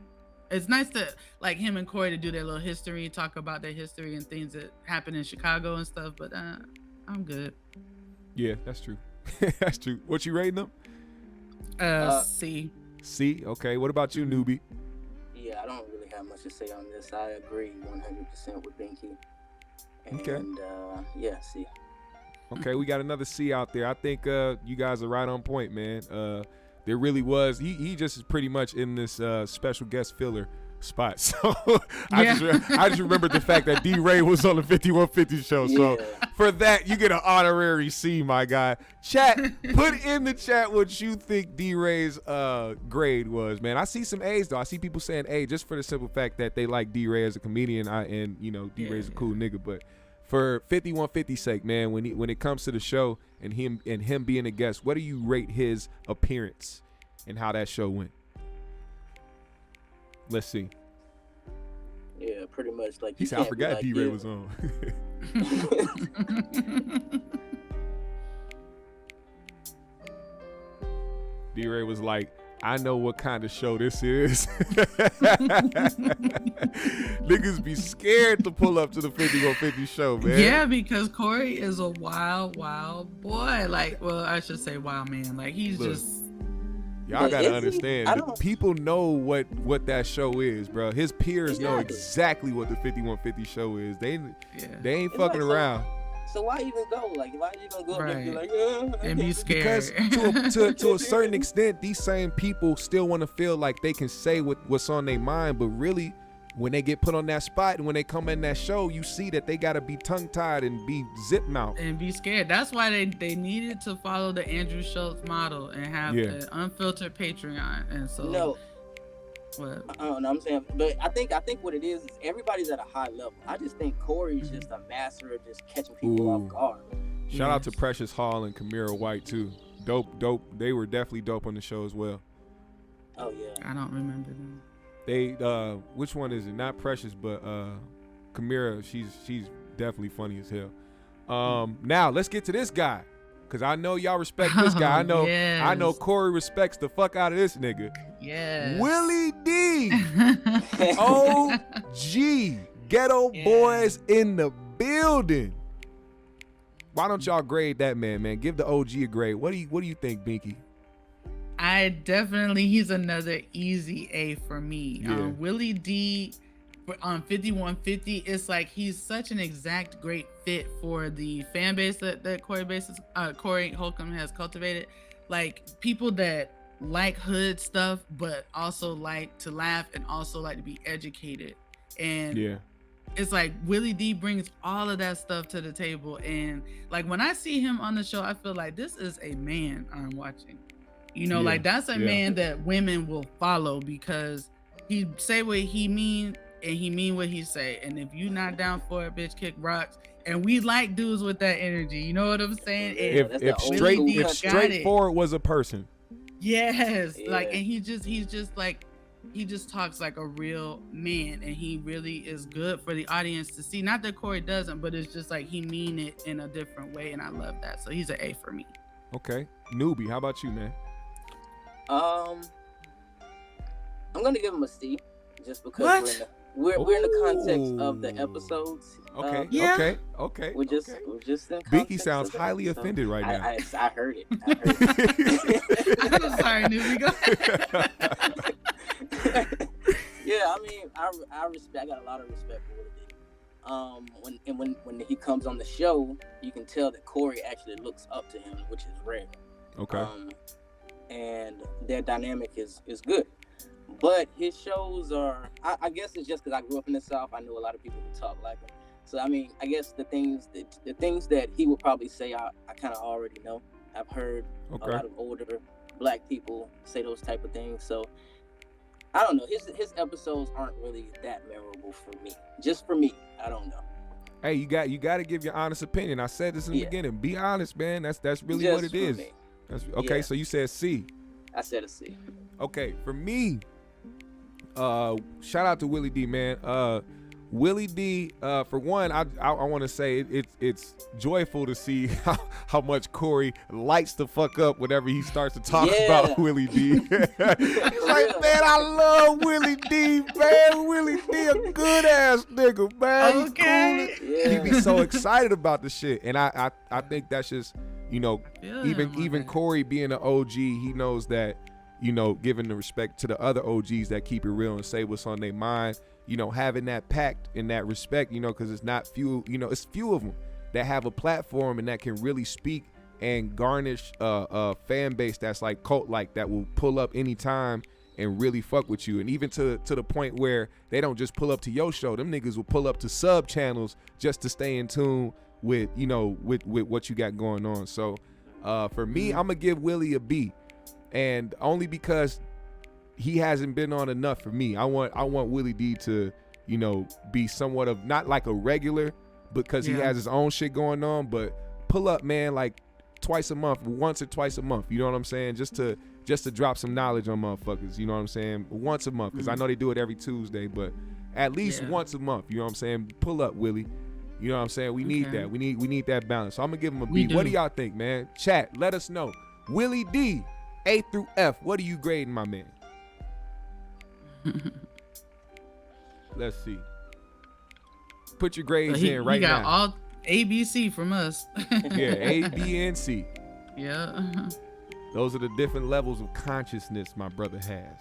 It's nice to like him and Corey to do their little history, talk about their history and things that happened in Chicago and stuff, but I'm good. Yeah, that's true. That's true. What you rating them? C. C. Okay. What about you, Nubi? Yeah, I don't really have much to say on this. I agree 100% with Binki. Okay. And yeah, C. Okay, we got another C out there. I think you guys are right on point, man. There really was. He just is pretty much in this special guest filler spot. So I just remembered the fact that D-Ray was on the 5150 show. So for that, you get an honorary C, my guy. Chat, put in the chat what you think D-Ray's grade was, man. I see some A's though. I see people saying A just for the simple fact that they like D-Ray as a comedian. And you know, D-Ray's a cool nigga, but for 5150's sake, man, when it comes to the show and him being a guest, what do you rate his appearance and how that show went? Let's see. Yeah, pretty much like he said. I forgot D-Ray was on. D-Ray was like, I know what kind of show this is. Niggas be scared to pull up to the 5150 show, man. Yeah, because Corey is a wild, wild boy. Like, well, I should say wild man. Like, he's just... Y'all gotta understand. People know what that show is, bro. His peers know exactly what the 5150 show is. They ain't fucking around. So why even go? Like, why you gonna go up there and be like, and be scared? Because to a certain extent, these same people still want to feel like they can say what's on their mind, but really, when they get put on that spot and when they come in that show, you see that they gotta be tongue-tied and be zip-mouthed. And be scared. That's why they needed to follow the Andrew Schultz model and have an unfiltered Patreon. And so What? I don't know. I'm saying, but I think what it is everybody's at a high level. I just think Corey's just a master of just catching people off guard. Shout out to Precious Hall and Kamira White too. Dope. They were definitely dope on the show as well. Oh yeah. I don't remember them. They which one is it? Not Precious, but Kamira. She's definitely funny as hell. Now let's get to this guy, cause I know y'all respect this guy. I know Corey respects the fuck out of this nigga. Yeah. Willie D. OG. Ghetto Boys in the building. Why don't y'all grade that man? Give the OG a grade. What do you think, Binky? He's another easy A for me. Yeah. Willie D on 5150, it's like he's such an exact great fit for the fan base that Corey Holcomb has cultivated. Like people that like hood stuff, but also like to laugh and also like to be educated. And it's like Willie D brings all of that stuff to the table. And like when I see him on the show, I feel like this is a man I'm watching. Like that's a man that women will follow because he say what he mean and he mean what he say. And if you not down for it, bitch, kick rocks. And we like dudes with that energy. You know what I'm saying? If straightforward was a person. Yes. Like, and he just talks like a real man, and he really is good for the audience to see. Not that Corey doesn't, but it's just like he mean it in a different way, and I love that. So he's an A for me. Okay. Nubi, how about you, man? I'm gonna give him a C, just because we're in the context of the episodes. Okay. We're just in Binky sounds highly offended right now. I heard it. I'm sorry, Nubi. Go ahead. Yeah, I mean, I respect. I got a lot of respect for Willie D. When he comes on the show, you can tell that Corey actually looks up to him, which is rare. Okay. And their dynamic is good. But his shows are, I guess it's just because I grew up in the South. I know a lot of people who talk like him. So, I mean, I guess the things that he would probably say, I kind of already know. I've heard a lot of older black people say those type of things. So, I don't know. His episodes aren't really that memorable for me. Just for me. I don't know. Hey, you got to give your honest opinion. I said this in the beginning. Be honest, man. That's really just what it is. Me. Okay, so you said C. I said a C. Okay, for me, shout out to Willie D, man. Willie D, for one, I want to say it's joyful to see how much Corey lights the fuck up whenever he starts to talk about Willie D. He's like, man, I love Willie D, man. Willie D, a good ass nigga, man. Okay. He be so excited about the shit, and I think that's just, even Corey being an OG, he knows that, giving the respect to the other OGs that keep it real and say what's on their mind. Having that pact and that respect, because it's not few, it's few of them that have a platform and that can really speak and garnish a fan base that's like cult-like, that will pull up anytime and really fuck with you. And even to the point where they don't just pull up to your show, them niggas will pull up to sub channels just to stay in tune with, with what you got going on. So for me, I'm gonna give Willie a B, and only because he hasn't been on enough for me. I want Willie D to, be somewhat of, not like a regular, because he has his own shit going on, but pull up, man, like once or twice a month. You know what I'm saying? Just to drop some knowledge on motherfuckers. You know what I'm saying? Once a month, because I know they do it every Tuesday, but at least once a month. You know what I'm saying? Pull up, Willie. You know what I'm saying? We need that. We need that balance. So I'm gonna give him a B. What do y'all think, man? Chat, let us know. Willie D, A through F. What are you grading, my man? Let's see. Put your grades in right now. He got all A, B, C from us. Yeah, A, B, and C. Yeah. Those are the different levels of consciousness my brother has.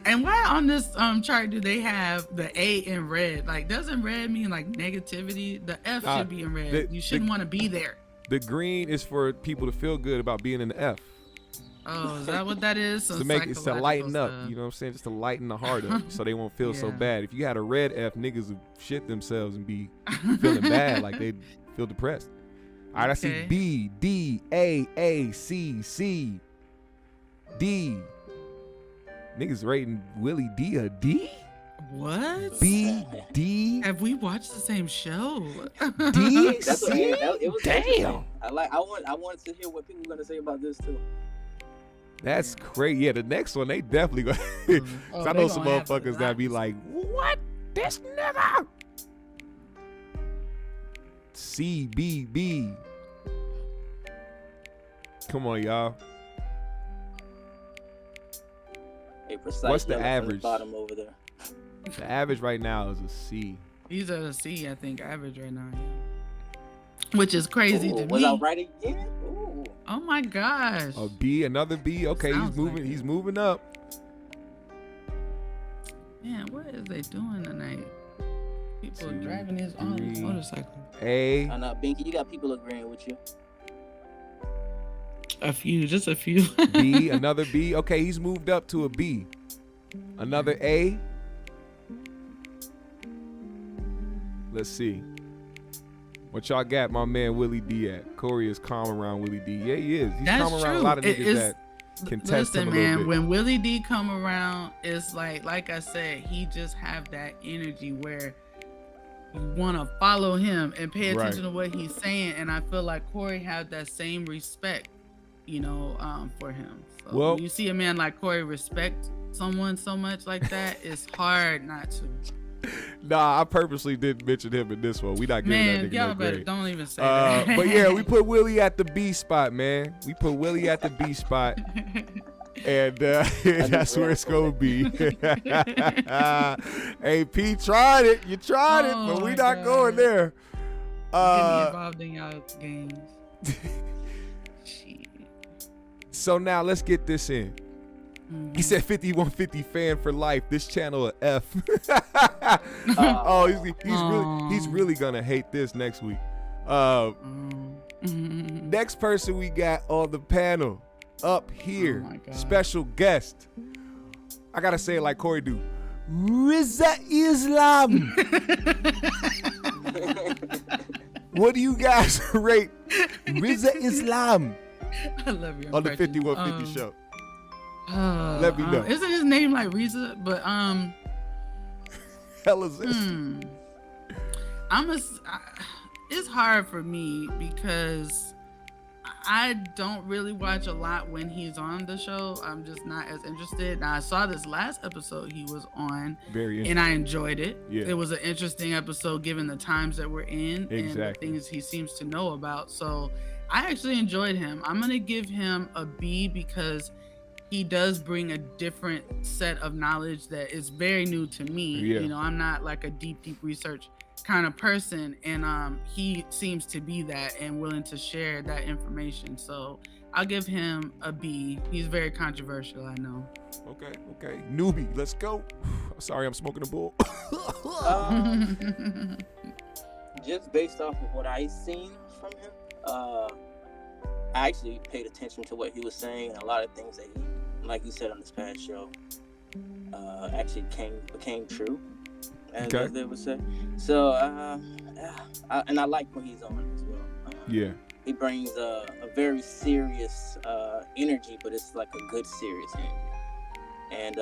And why on this chart do they have the A in red? Like, doesn't red mean like negativity? The F should be in red. You shouldn't want to be there. The green is for people to feel good about being in the F. Oh, is that what that is? So to lighten up, you know what I'm saying? Just to lighten the heart up so they won't feel so bad. If you had a red F, niggas would shit themselves and be feeling bad, like they feel depressed. All right, I see B, D, A, C, C, D. Niggas rating Willie D a D? What? B, D, Have we watched the same show? D, That's what, C? it was Damn. interesting. I wanted to hear what people were gonna say about this too. That's crazy. Yeah, the next one, they definitely go. Oh, I they know some gonna have motherfuckers that be lots. like, what? This nigga? C, B, B. Come on, y'all. A precise What's the yellow from average? bottom over there. The average right now is a C. He's at a C, I think, average right now. Yeah. Which is crazy to Was me. I right again? Ooh. Oh my gosh. A B, another B. Okay, he's Sounds moving. like He's it. moving up. Man, what is they doing tonight? People 2, driving his own 3. motorcycle. A. I know, Binky, you got people agreeing with you. A few, just a few. B, another B. Okay, he's moved up to a B. Another A. Let's see. What y'all got my man Willie D at? Corey is calm around Willie D. Yeah, he is. He's That's calm around true. a lot of It niggas is- that can test him Listen, a little man, bit. when Willie D come around, it's like I said, he just have that energy where you want to follow him and pay Right. attention to what he's saying. And I feel like Corey had that same respect, for him. So Well- when you see a man like Corey respect someone so much like that, it's hard not to. Nah, I purposely didn't mention him in this one. We not giving Man, that nigga y'all no better grade. don't even say that. But yeah, we put Willie at the B spot, man. We put Willie at the B spot. And that's where it's gonna be. Hey, P tried it. You tried it, but Oh we my not going God. there. Get me involved in y'all games. Shit. So now let's get this in. He said 5150 fan for life. This channel a F. Oh, he's really gonna hate this next week. Next person we got on the panel up here, Oh my God. special guest. I gotta say it like Corey do. Riza Islam. What do you guys rate Riza Islam I love your on the impression. 5150 show? Let me know. Isn't his name like Reza? But Hell is this? it's hard for me because I don't really watch a lot when he's on the show. I'm just not as interested. Now I saw this last episode he was on, Very interesting. and I enjoyed it. Yeah. It was an interesting episode given the times that we're in and the Exactly. things he seems to know about. So I actually enjoyed him. I'm gonna give him a B because he does bring a different set of knowledge that is very new to me. Yeah. I'm not like a deep research kind of person, and he seems to be that and willing to share that information. So I'll give him a B. He's very controversial, I know. Okay. Nubi, let's go. Sorry, I'm smoking a bull. Just based off of what I seen from him, I actually paid attention to what he was saying, and a lot of things that he, like you said on this past show, actually became true, as they would say. So, and I like when he's on as well. Yeah. He brings a very serious energy, but it's like a good serious energy. And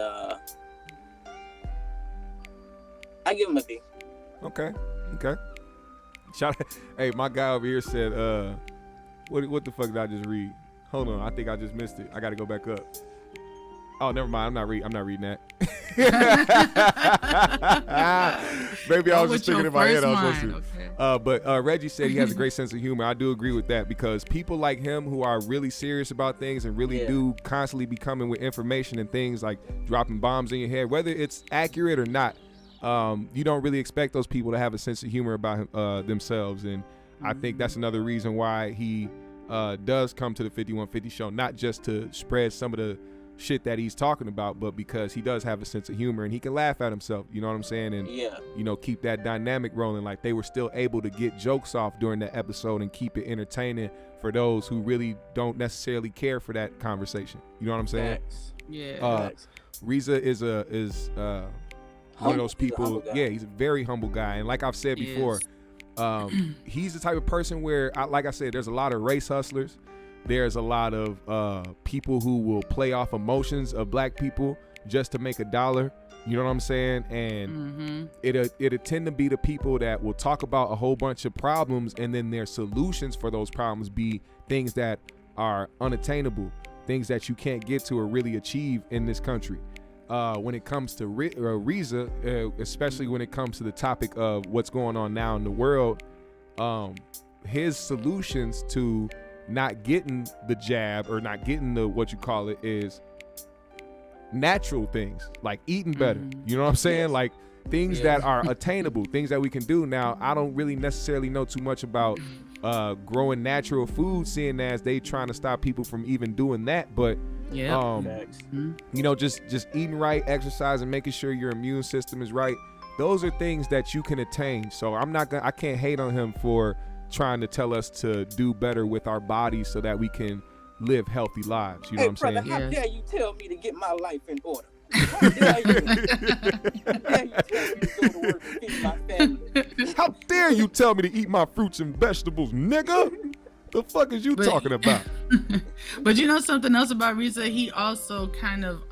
I give him a B. Okay. Shout out. Hey, my guy over here said, what the fuck did I just read? Hold on, I think I just missed it. I gotta go back up. Oh, never mind. I'm not reading that. Maybe I was just thinking in my head. I was supposed to. Okay. But Reggie said he has a great sense of humor. I do agree with that because people like him who are really serious about things and really do constantly be coming with information and things like dropping bombs in your head, whether it's accurate or not. You don't really expect those people to have a sense of humor about themselves, and I think that's another reason why he does come to the 5150 show, not just to spread some of the shit that he's talking about, but because he does have a sense of humor and he can laugh at himself, you know what I'm saying, and keep that dynamic rolling. Like they were still able to get jokes off during that episode and keep it entertaining for those who really don't necessarily care for that conversation, you know what I'm saying? Yeah. Reza is one of those people. Yeah, he's a very humble guy, and like I've said before, he's the type of person where, like I said, there's a lot of race hustlers, there's a lot of people who will play off emotions of black people just to make $1. You know what I'm saying? And it'll tend to be the people that will talk about a whole bunch of problems, and then their solutions for those problems be things that are unattainable, things that you can't get to or really achieve in this country. When it comes to Reza, especially when it comes to the topic of what's going on now in the world, his solutions to not getting the jab or not getting the what you call it is natural things like eating better. You know what I'm saying? Yes. Like things that are attainable, things that we can do. Now, I don't really necessarily know too much about growing natural food, seeing as they trying to stop people from even doing that. But you know, just eating right, exercising, making sure your immune system is right. Those are things that you can attain. So I can't hate on him for trying to tell us to do better with our bodies so that we can live healthy lives. You know what I'm brother, saying? How dare you tell me to get my life in order? How dare you? How dare you tell me to go to work and feed my family? How dare you tell me to eat my fruits and vegetables, nigga? The fuck is you talking about? But you know something else about Reza? He also kind of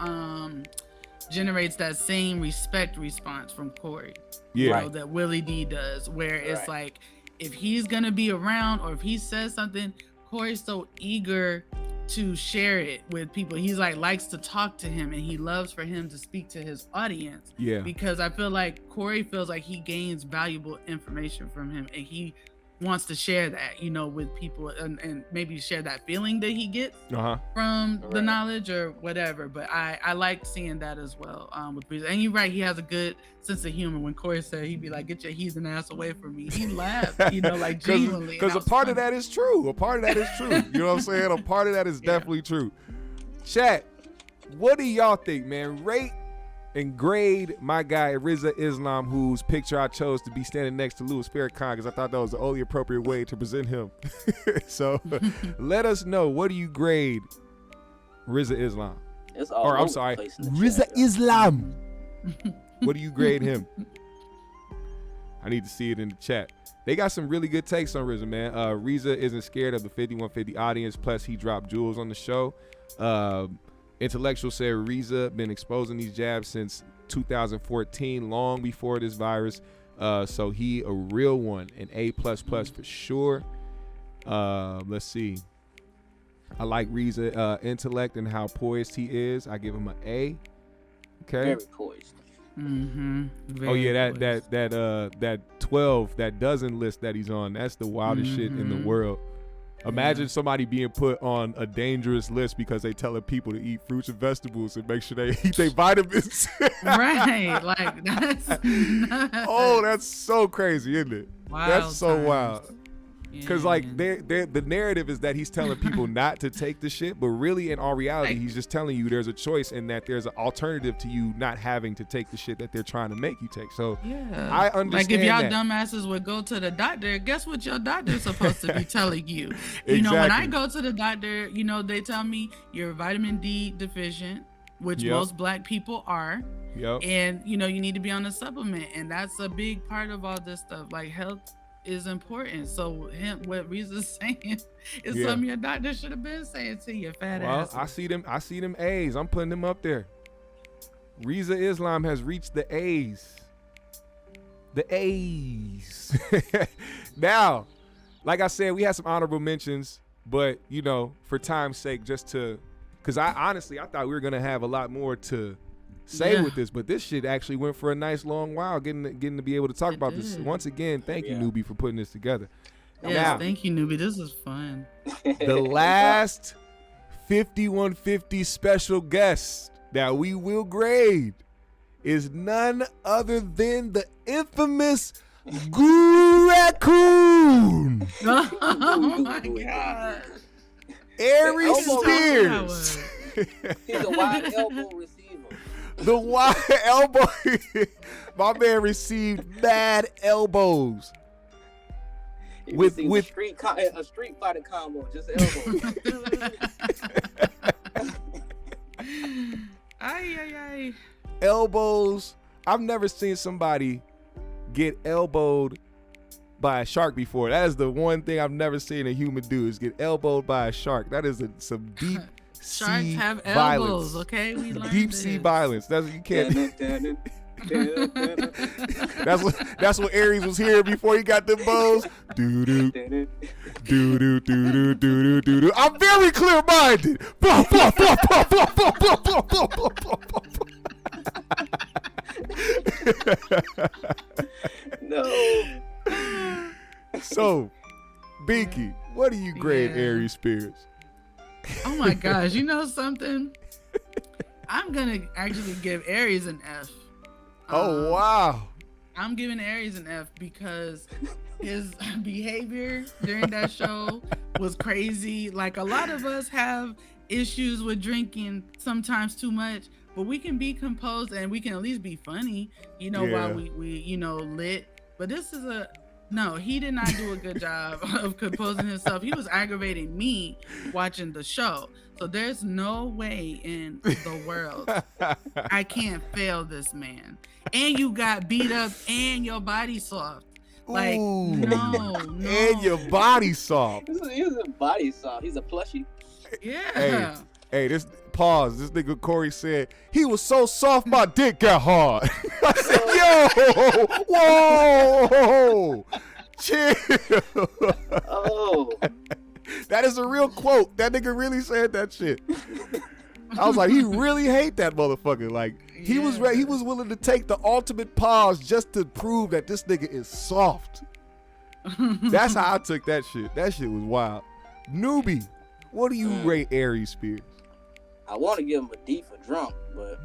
generates that same respect response from Corey. Yeah. You know, that Willie D does, where it's like, if he's gonna be around or if he says something, Corey's so eager to share it with people. He's like likes to talk to him, and he loves for him to speak to his audience. Yeah. Because I feel like Corey feels like he gains valuable information from him, and he wants to share that, you know, with people, and maybe share that feeling that he gets from the knowledge or whatever. But I like seeing that as well with Breeza. And you're right, he has a good sense of humor. When Corey said he'd be like, "Get your heathen ass away from me," he laughed, you know, like genuinely. Because a part of that is true. A part of that is true. You know what I'm saying? A part of that is definitely true. Chat, what do y'all think, man? Rate and grade my guy Rizza Islam, whose picture I chose to be standing next to Louis Farrakhan because I thought that was the only appropriate way to present him. So let us know, what do you grade Rizza Islam? It's all I'm sorry, Rizza Islam. What do you grade him? I need to see it in the chat. They got some really good takes on Rizza, man. Rizza isn't scared of the 5150 audience, plus he dropped jewels on the show. Intellectual said Rizza been exposing these jabs since 2014, long before this virus. So he a real one, an A++ for sure. Let's see. I like Rizza intellect and how poised he is. I give him an A. Okay. Very poised. Oh yeah, that 12, that dozen list that he's on, that's the wildest shit in the world. Imagine somebody being put on a dangerous list because they telling people to eat fruits and vegetables and make sure they eat their vitamins. Right, like that's nuts. Oh, that's so crazy, isn't it? Wild That's so times. wild. Because like the narrative is that he's telling people not to take the shit, but really in all reality, he's just telling you there's a choice and that there's an alternative to you not having to take the shit that they're trying to make you take. So I understand. Like if y'all that. dumbasses would go to the doctor, guess what your doctor's supposed to be telling you? You know, when I go to the doctor, you know, they tell me you're vitamin D deficient, which most black people are. And you know, you need to be on a supplement, and that's a big part of all this stuff. Like health is important. So what Rizza's saying is something your doctor should have been saying to your fat ass. I see them A's. I'm putting them up there. Rizza Islam has reached the A's. The A's. Now, like I said, we had some honorable mentions, but you know, for time's sake, because I honestly thought we were gonna have a lot more to say with this, but this shit actually went for a nice long while getting to be able to talk about this. Once again, thank you, Nubi, for putting this together. Yes, thank you, Nubi. This is fun. The last 5150 special guest that we will grade is none other than the infamous Guru Raccoon. Oh my God. Ari Spears. He's a wide elbow receiver. The wide elbow. My man received mad elbows. With a street fighter combo, just elbows. Ay. Elbows. I've never seen somebody get elbowed by a shark before. That is the one thing I've never seen a human do, is get elbowed by a shark. That is some deep Sharks sea have violence. elbows, okay? We learned Deep this. sea violence. That's you can't. That's what Aries was hearing before he got them bows. Doo doo doo doo doo doo doo doo doo. I'm very clear-minded. No. So, Binki, what do you grade Yeah. Aries Spears? Oh my gosh, you know something? I'm gonna actually give Aries an F. Oh wow. I'm giving Aries an F because his behavior during that show was crazy. Like, a lot of us have issues with drinking sometimes too much, but we can be composed and we can at least be funny, while we lit. But this is no, he did not do a good job of composing himself. He was aggravating me watching the show. So there's no way in the world I can't fail this man. And you got beat up and your body soft. Like, Ooh. no. And your body soft. He's a body soft. He's a plushie. Yeah. Hey, this pause. This nigga Corey said he was so soft my dick got hard. I said, yo, whoa, chill. Oh. That is a real quote. That nigga really said that shit. I was like, he really hate that motherfucker. Like, he was willing to take the ultimate pause just to prove that this nigga is soft. That's how I took that shit. That shit was wild. Nubi, what do you rate Aries Spears? I want to give him a D for drunk, but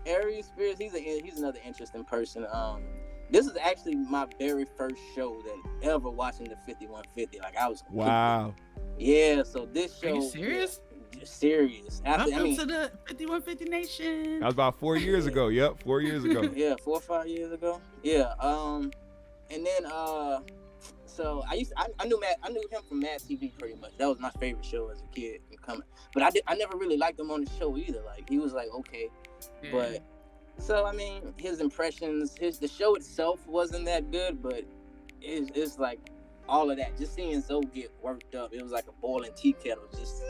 Aries Spears, he's another interesting person. This is actually my very first show that ever watching the 5150. Like, I was Wow. Yeah, so this show. Are you serious? Serious. Welcome to the 5150 Nation. That was about 4 years ago. Yep, 4 years ago. Yeah, 4 or 5 years ago. Yeah. And then so I knew him from Mad TV pretty much. That was my favorite show as a kid. But I never really liked him on the show either. Like, he was like, okay, Yeah. but so I mean, his impressions, the show itself wasn't that good, but it's like all of that. Just seeing Zoe get worked up, it was like a boiling tea kettle. Just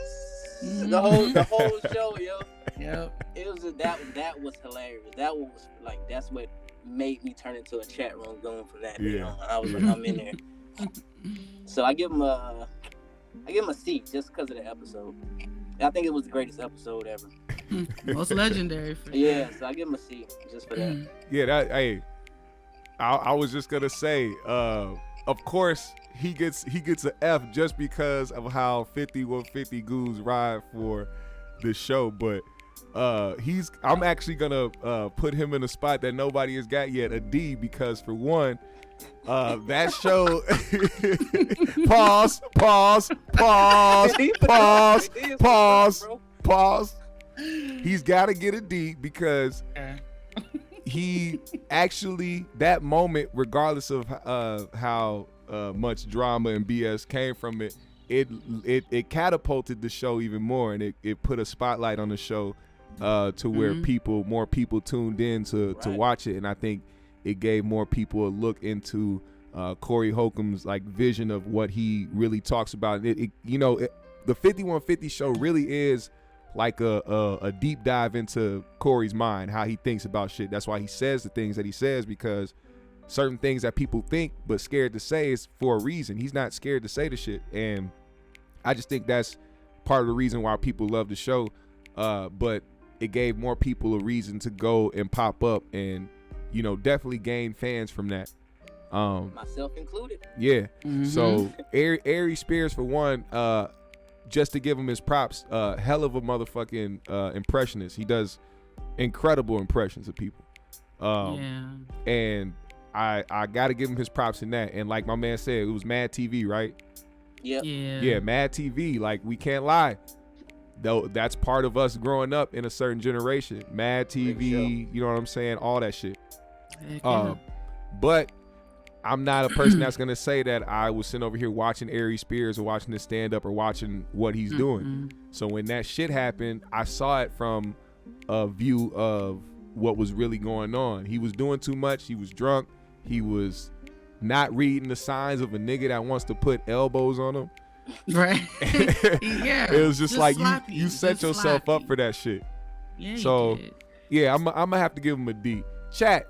the whole show, yo. Yep. It was that was hilarious. That was like, that's what made me turn into a chat room going for that. Yeah. You know? I was like, I'm in there. So I give him a C just because of the episode. I think it was the greatest episode ever. Most legendary for sure. Yeah, so I give him a C just for that. Yeah, I was just gonna say, of course he gets an F just because of how 5150 Goons ride for the show, but I'm actually gonna put him in a spot that nobody has got yet, a D, because for one, that show pause. He's got to get a D because he actually, that moment, regardless of how much drama and BS came from it, it catapulted the show even more, and it put a spotlight on the show to where more people tuned in to watch it, and I think it gave more people a look into Corey Holcomb's like vision of what he really talks about. The 5150 show really is like a deep dive into Corey's mind, how he thinks about shit. That's why he says the things that he says, because certain things that people think but scared to say is for a reason. He's not scared to say the shit, and I just think that's part of the reason why people love the show. But it gave more people a reason to go and pop up and definitely gain fans from that. Myself included. Yeah. So Aries Spears, for one, just to give him his props, hell of a motherfucking impressionist. He does incredible impressions of people. And I gotta give him his props in that. And like my man said, it was Mad TV, right? Yep. Yeah, Mad TV. Like, we can't lie. Though that's part of us growing up in a certain generation. Mad TV, you know what I'm saying? All that shit. But I'm not a person that's gonna say that I was sitting over here watching Aries Spears or watching this stand up or watching what he's doing. So when that shit happened, I saw it from a view of what was really going on. He was doing too much. He was drunk. He was not reading the signs of a nigga that wants to put elbows on him. Right. Yeah. It was just like sloppy. you set Just yourself sloppy. up for that shit. Yeah, So, you did. yeah, I'm gonna have to give him a D. Chat,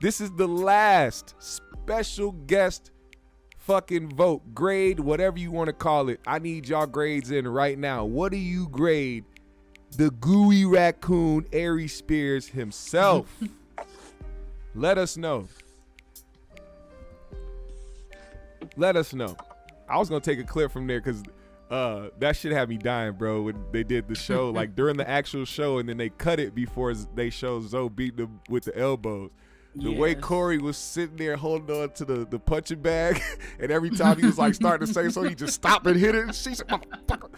this is the last special guest fucking vote, grade, whatever you want to call it. I need y'all grades in right now. What do you grade the gooey raccoon Aries Spears himself? Let us know. Let us know. I was gonna take a clip from there because that shit had me dying, bro. When they did the show, like during the actual show, and then they cut it before they show Zoe beating him with the elbows. The way Yes. Corey was sitting there holding on to the punching bag, and every time he was like starting to say something, he just stopped and hit it. And she said, "Motherfucker."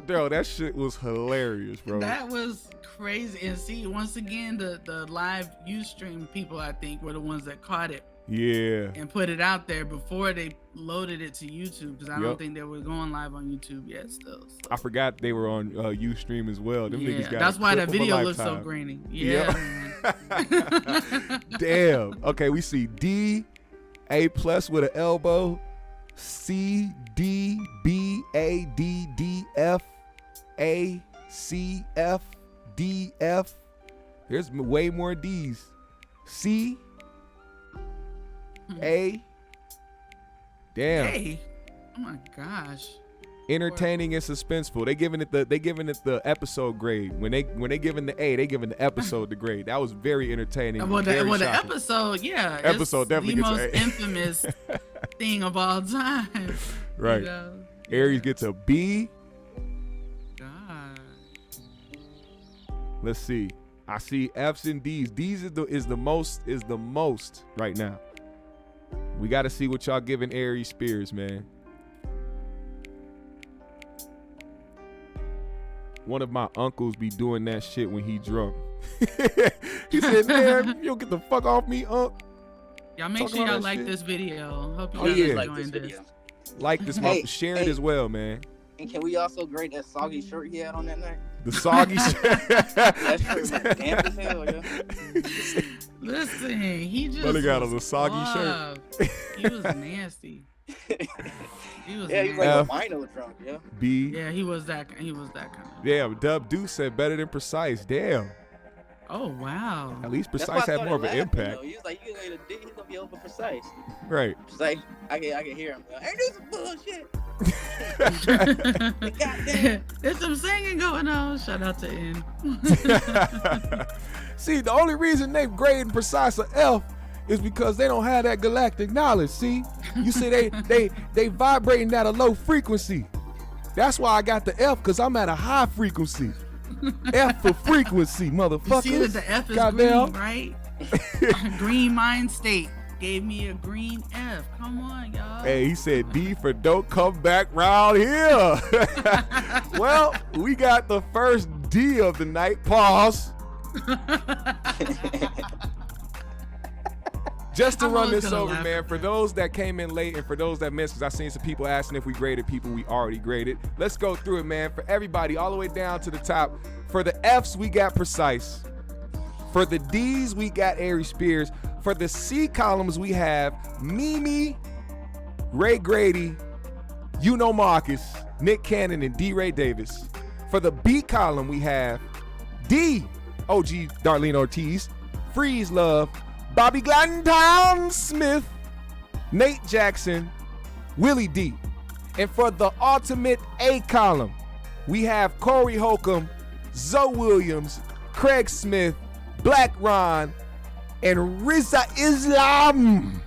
Bro, that shit was hilarious, bro. That was crazy. And see, once again, the live Ustream people, I think, were the ones that caught it Yeah. and put it out there before they loaded it to YouTube, because I Yep. don't think they were going live on YouTube yet still. So. I forgot they were on Ustream as well. Them niggas got That's a why clip that of a video looks so lifetime. grainy. Yeah, man. Damn. Okay, we see D, A+ with an elbow, C, D, B, A, D, D, F, A, C, F, D, F. There's way more D's. C, A. Damn. Hey, oh my gosh. Entertaining and suspenseful. They giving it the episode grade. When they giving the A, they giving the episode the grade. That was very entertaining. Well, very the shocking. episode, yeah. Episode it's definitely the gets an most A. infamous thing of all time. Right. You know? Aries gets a B. God. Let's see. I see F's and D's. D's is the most right now. We got to see what y'all giving Aries Spears, man. One of my uncles be doing that shit when he drunk. He said, "Man, you don't get the fuck off me, Unc." Y'all make Talking sure about y'all that like shit. this video. Hope you Oh, guys yeah. are Like this enjoying this. video. Like this, Hey, share it hey. as well, man. And can we also grade that soggy shirt he had on that night? The soggy shit. That shirt was damp as hell, yeah. Listen, he just Brother got was on a soggy shirt. off. He was nasty. He was Yeah, he's nasty. like a wino drunk, yeah. B. Yeah, he was that kind of. Damn, Dub Deuce said better than Precise. Damn. Oh wow. At least That's why I Precise had started more of an laughing, impact. though. He was like, you gonna D, he's gonna be over precise. Right. Precise, I can hear him. Hey, this is bullshit. Goddamn. There's some singing going on. Shout out to N. See, the only reason they grading Precise a F is because they don't have that galactic knowledge. See, you see, they vibrating at a low frequency. That's why I got the F, because I'm at a high frequency. F for frequency, motherfucker. You see that the F is Goddamn. green, right? Green mind state gave me a green F. Come on, y'all. Hey, he said D for don't come back round here. Well, we got the first D of the night. Pause. Just to I'm run always this gonna over, laugh man, at for that. those that came in late and for those that missed, because I seen some people asking if we graded people we already graded. Let's go through it, man. For everybody, all the way down to the top. For the Fs, we got Precise. For the Ds, we got Aries Spears. For the C columns, we have Mimi, Ray Grady, Marcus, Nick Cannon, and D. Ray Davis. For the B column, we have D, OG Darlene Ortiz, Freeze Love, Bobby Glantown Smith, Nate Jackson, Willie D. And for the ultimate A column, we have Corey Holcomb, Zoe Williams, Craig Smith, Black Ron, and Riza Islam.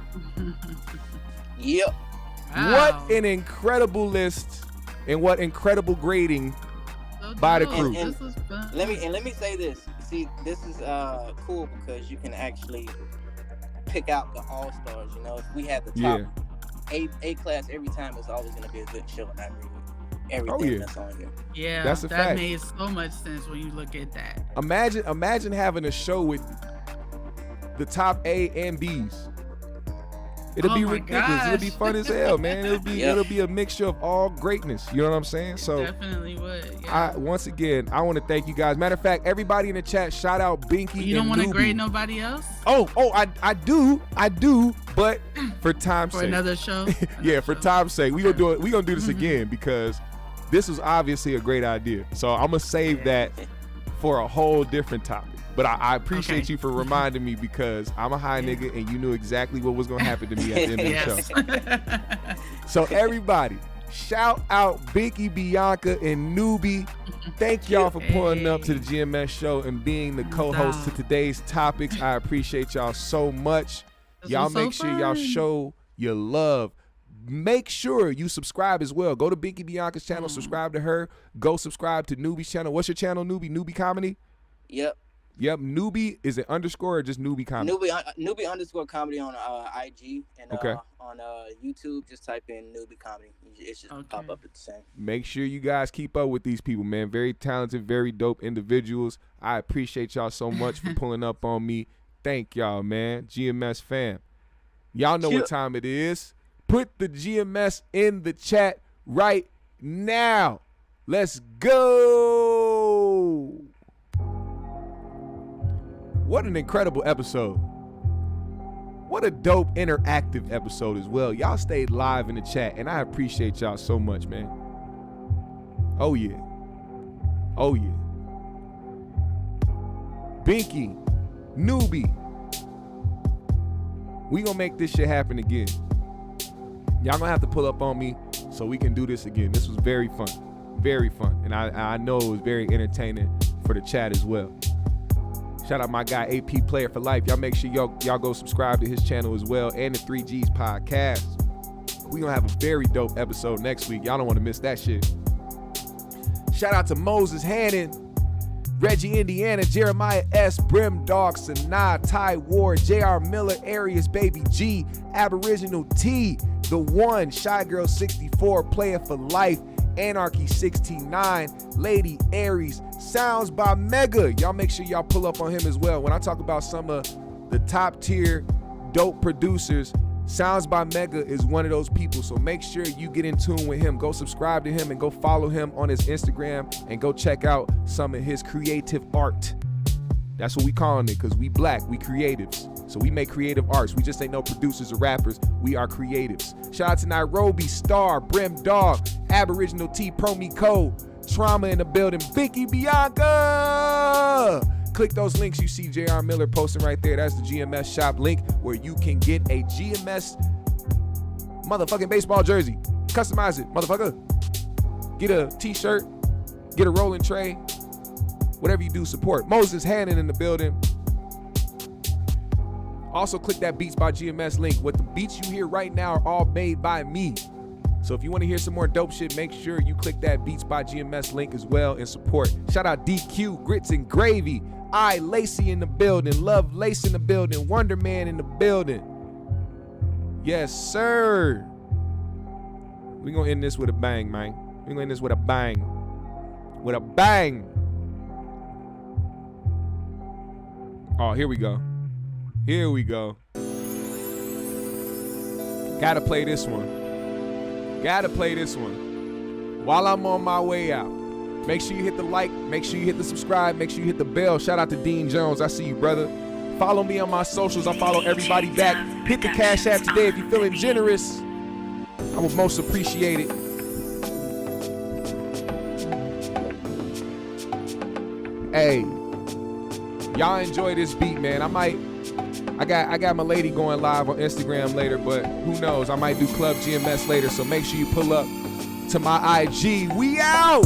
Yep. Wow. What an incredible list and what incredible grading. So by the dope. crew. This was fun. Let me say this. See, this is cool because you can actually pick out the all stars. You know, if we had the top A class every time, it's always gonna be a good show, and I agree with everything that's on here. Yeah, That's a that fact. made so much sense when you look at that. Imagine having a show with the top A and B's. It'll Oh be my ridiculous. It'll gosh. be fun as hell, man. It'll be Yeah. it'll be a mixture of all greatness. You know what I'm saying? So Definitely would. would. Yeah. Once again, I want to thank you guys. Matter of fact, everybody in the chat, shout out Binki. You don't want to Nubi. grade nobody else? I do, but for time's For sake. another show? Yeah, for time's sake. We're gonna do this again because this was obviously a great idea. So I'm gonna save that for a whole different topic. But I appreciate you for reminding me because I'm a high nigga and you knew exactly what was gonna happen to me at the end of the show. So everybody, shout out Binki, Bianca, and Nubi. Thank y'all for pulling up to the GMS show and being the co-host to today's topics. I appreciate y'all so much. Y'all make sure y'all show your love. Make sure you subscribe as well. Go to Binki Bianca's channel, subscribe to her. Go subscribe to Nubi's channel. What's your channel, Nubi? Nubi Comedy? Yep. Nubi, is it underscore or just Nubi Comedy? Nubi underscore comedy on IG and on YouTube. Just type in Nubi Comedy. It should pop up at the same. Make sure you guys keep up with these people, man. Very talented, very dope individuals. I appreciate y'all so much for pulling up on me. Thank y'all, man. GMS fam. Y'all know what time it is. Put the GMS in the chat right now. Let's go. What an incredible episode. What a dope interactive episode as well. Y'all stayed live in the chat, and I appreciate y'all so much, man. Oh, yeah. Oh, yeah. Binki, Nubi. We gonna make this shit happen again. Y'all gonna have to pull up on me so we can do this again. This was very fun. Very fun. And I know it was very entertaining for the chat as well. Shout out my guy, AP Player for Life. Y'all make sure y'all go subscribe to his channel as well and the 3Gs podcast. We gonna have a very dope episode next week. Y'all don't want to miss that shit. Shout out to Moses Hannon, Reggie Indiana, Jeremiah S, Brim Dog, Sanaa, Ty Ward, JR Miller, Arius Baby G, Aboriginal T, The One, Shy Girl 64, Player for Life, Anarchy 69, Lady Aries, Sounds by Mega. Y'all make sure y'all pull up on him as well. When I talk about some of the top tier dope producers, Sounds by Mega is one of those people. So make sure you get in tune with him. Go subscribe to him and go follow him on his Instagram and go check out some of his creative art. That's what we calling it because we black, we creatives. So we make creative arts. We just ain't no producers or rappers. We are creatives. Shout out to Nairobi, Star, Brim Dog, Aboriginal T, Promi Code, Trauma in the building, Binki Bianca. Click those links you see JR Miller posting right there. That's the GMS shop link where you can get a GMS motherfucking baseball jersey. Customize it, motherfucker. Get a t-shirt, get a rolling tray. Whatever you do, support. Moses Hannon in the building. Also, click that Beats by GMS link. What the beats you hear right now are all made by me. So if you want to hear some more dope shit, make sure you click that Beats by GMS link as well and support. Shout out DQ, Grits and Gravy, Lacey in the building, Love Lace in the building, Wonder Man in the building. Yes, sir. We're going to end this with a bang, man. We're going to end this with a bang. With a bang. Oh, here we go. Here we go. Gotta play this one. Gotta play this one. While I'm on my way out, make sure you hit the like, make sure you hit the subscribe, make sure you hit the bell. Shout out to Dean Jones. I see you, brother. Follow me on my socials. I follow everybody back. Hit the Cash App today if you're feeling generous. I would most appreciate it. Hey, y'all enjoy this beat, man. I got my lady going live on Instagram later, but who knows? I might do Club GMS later, so make sure you pull up to my IG. We out!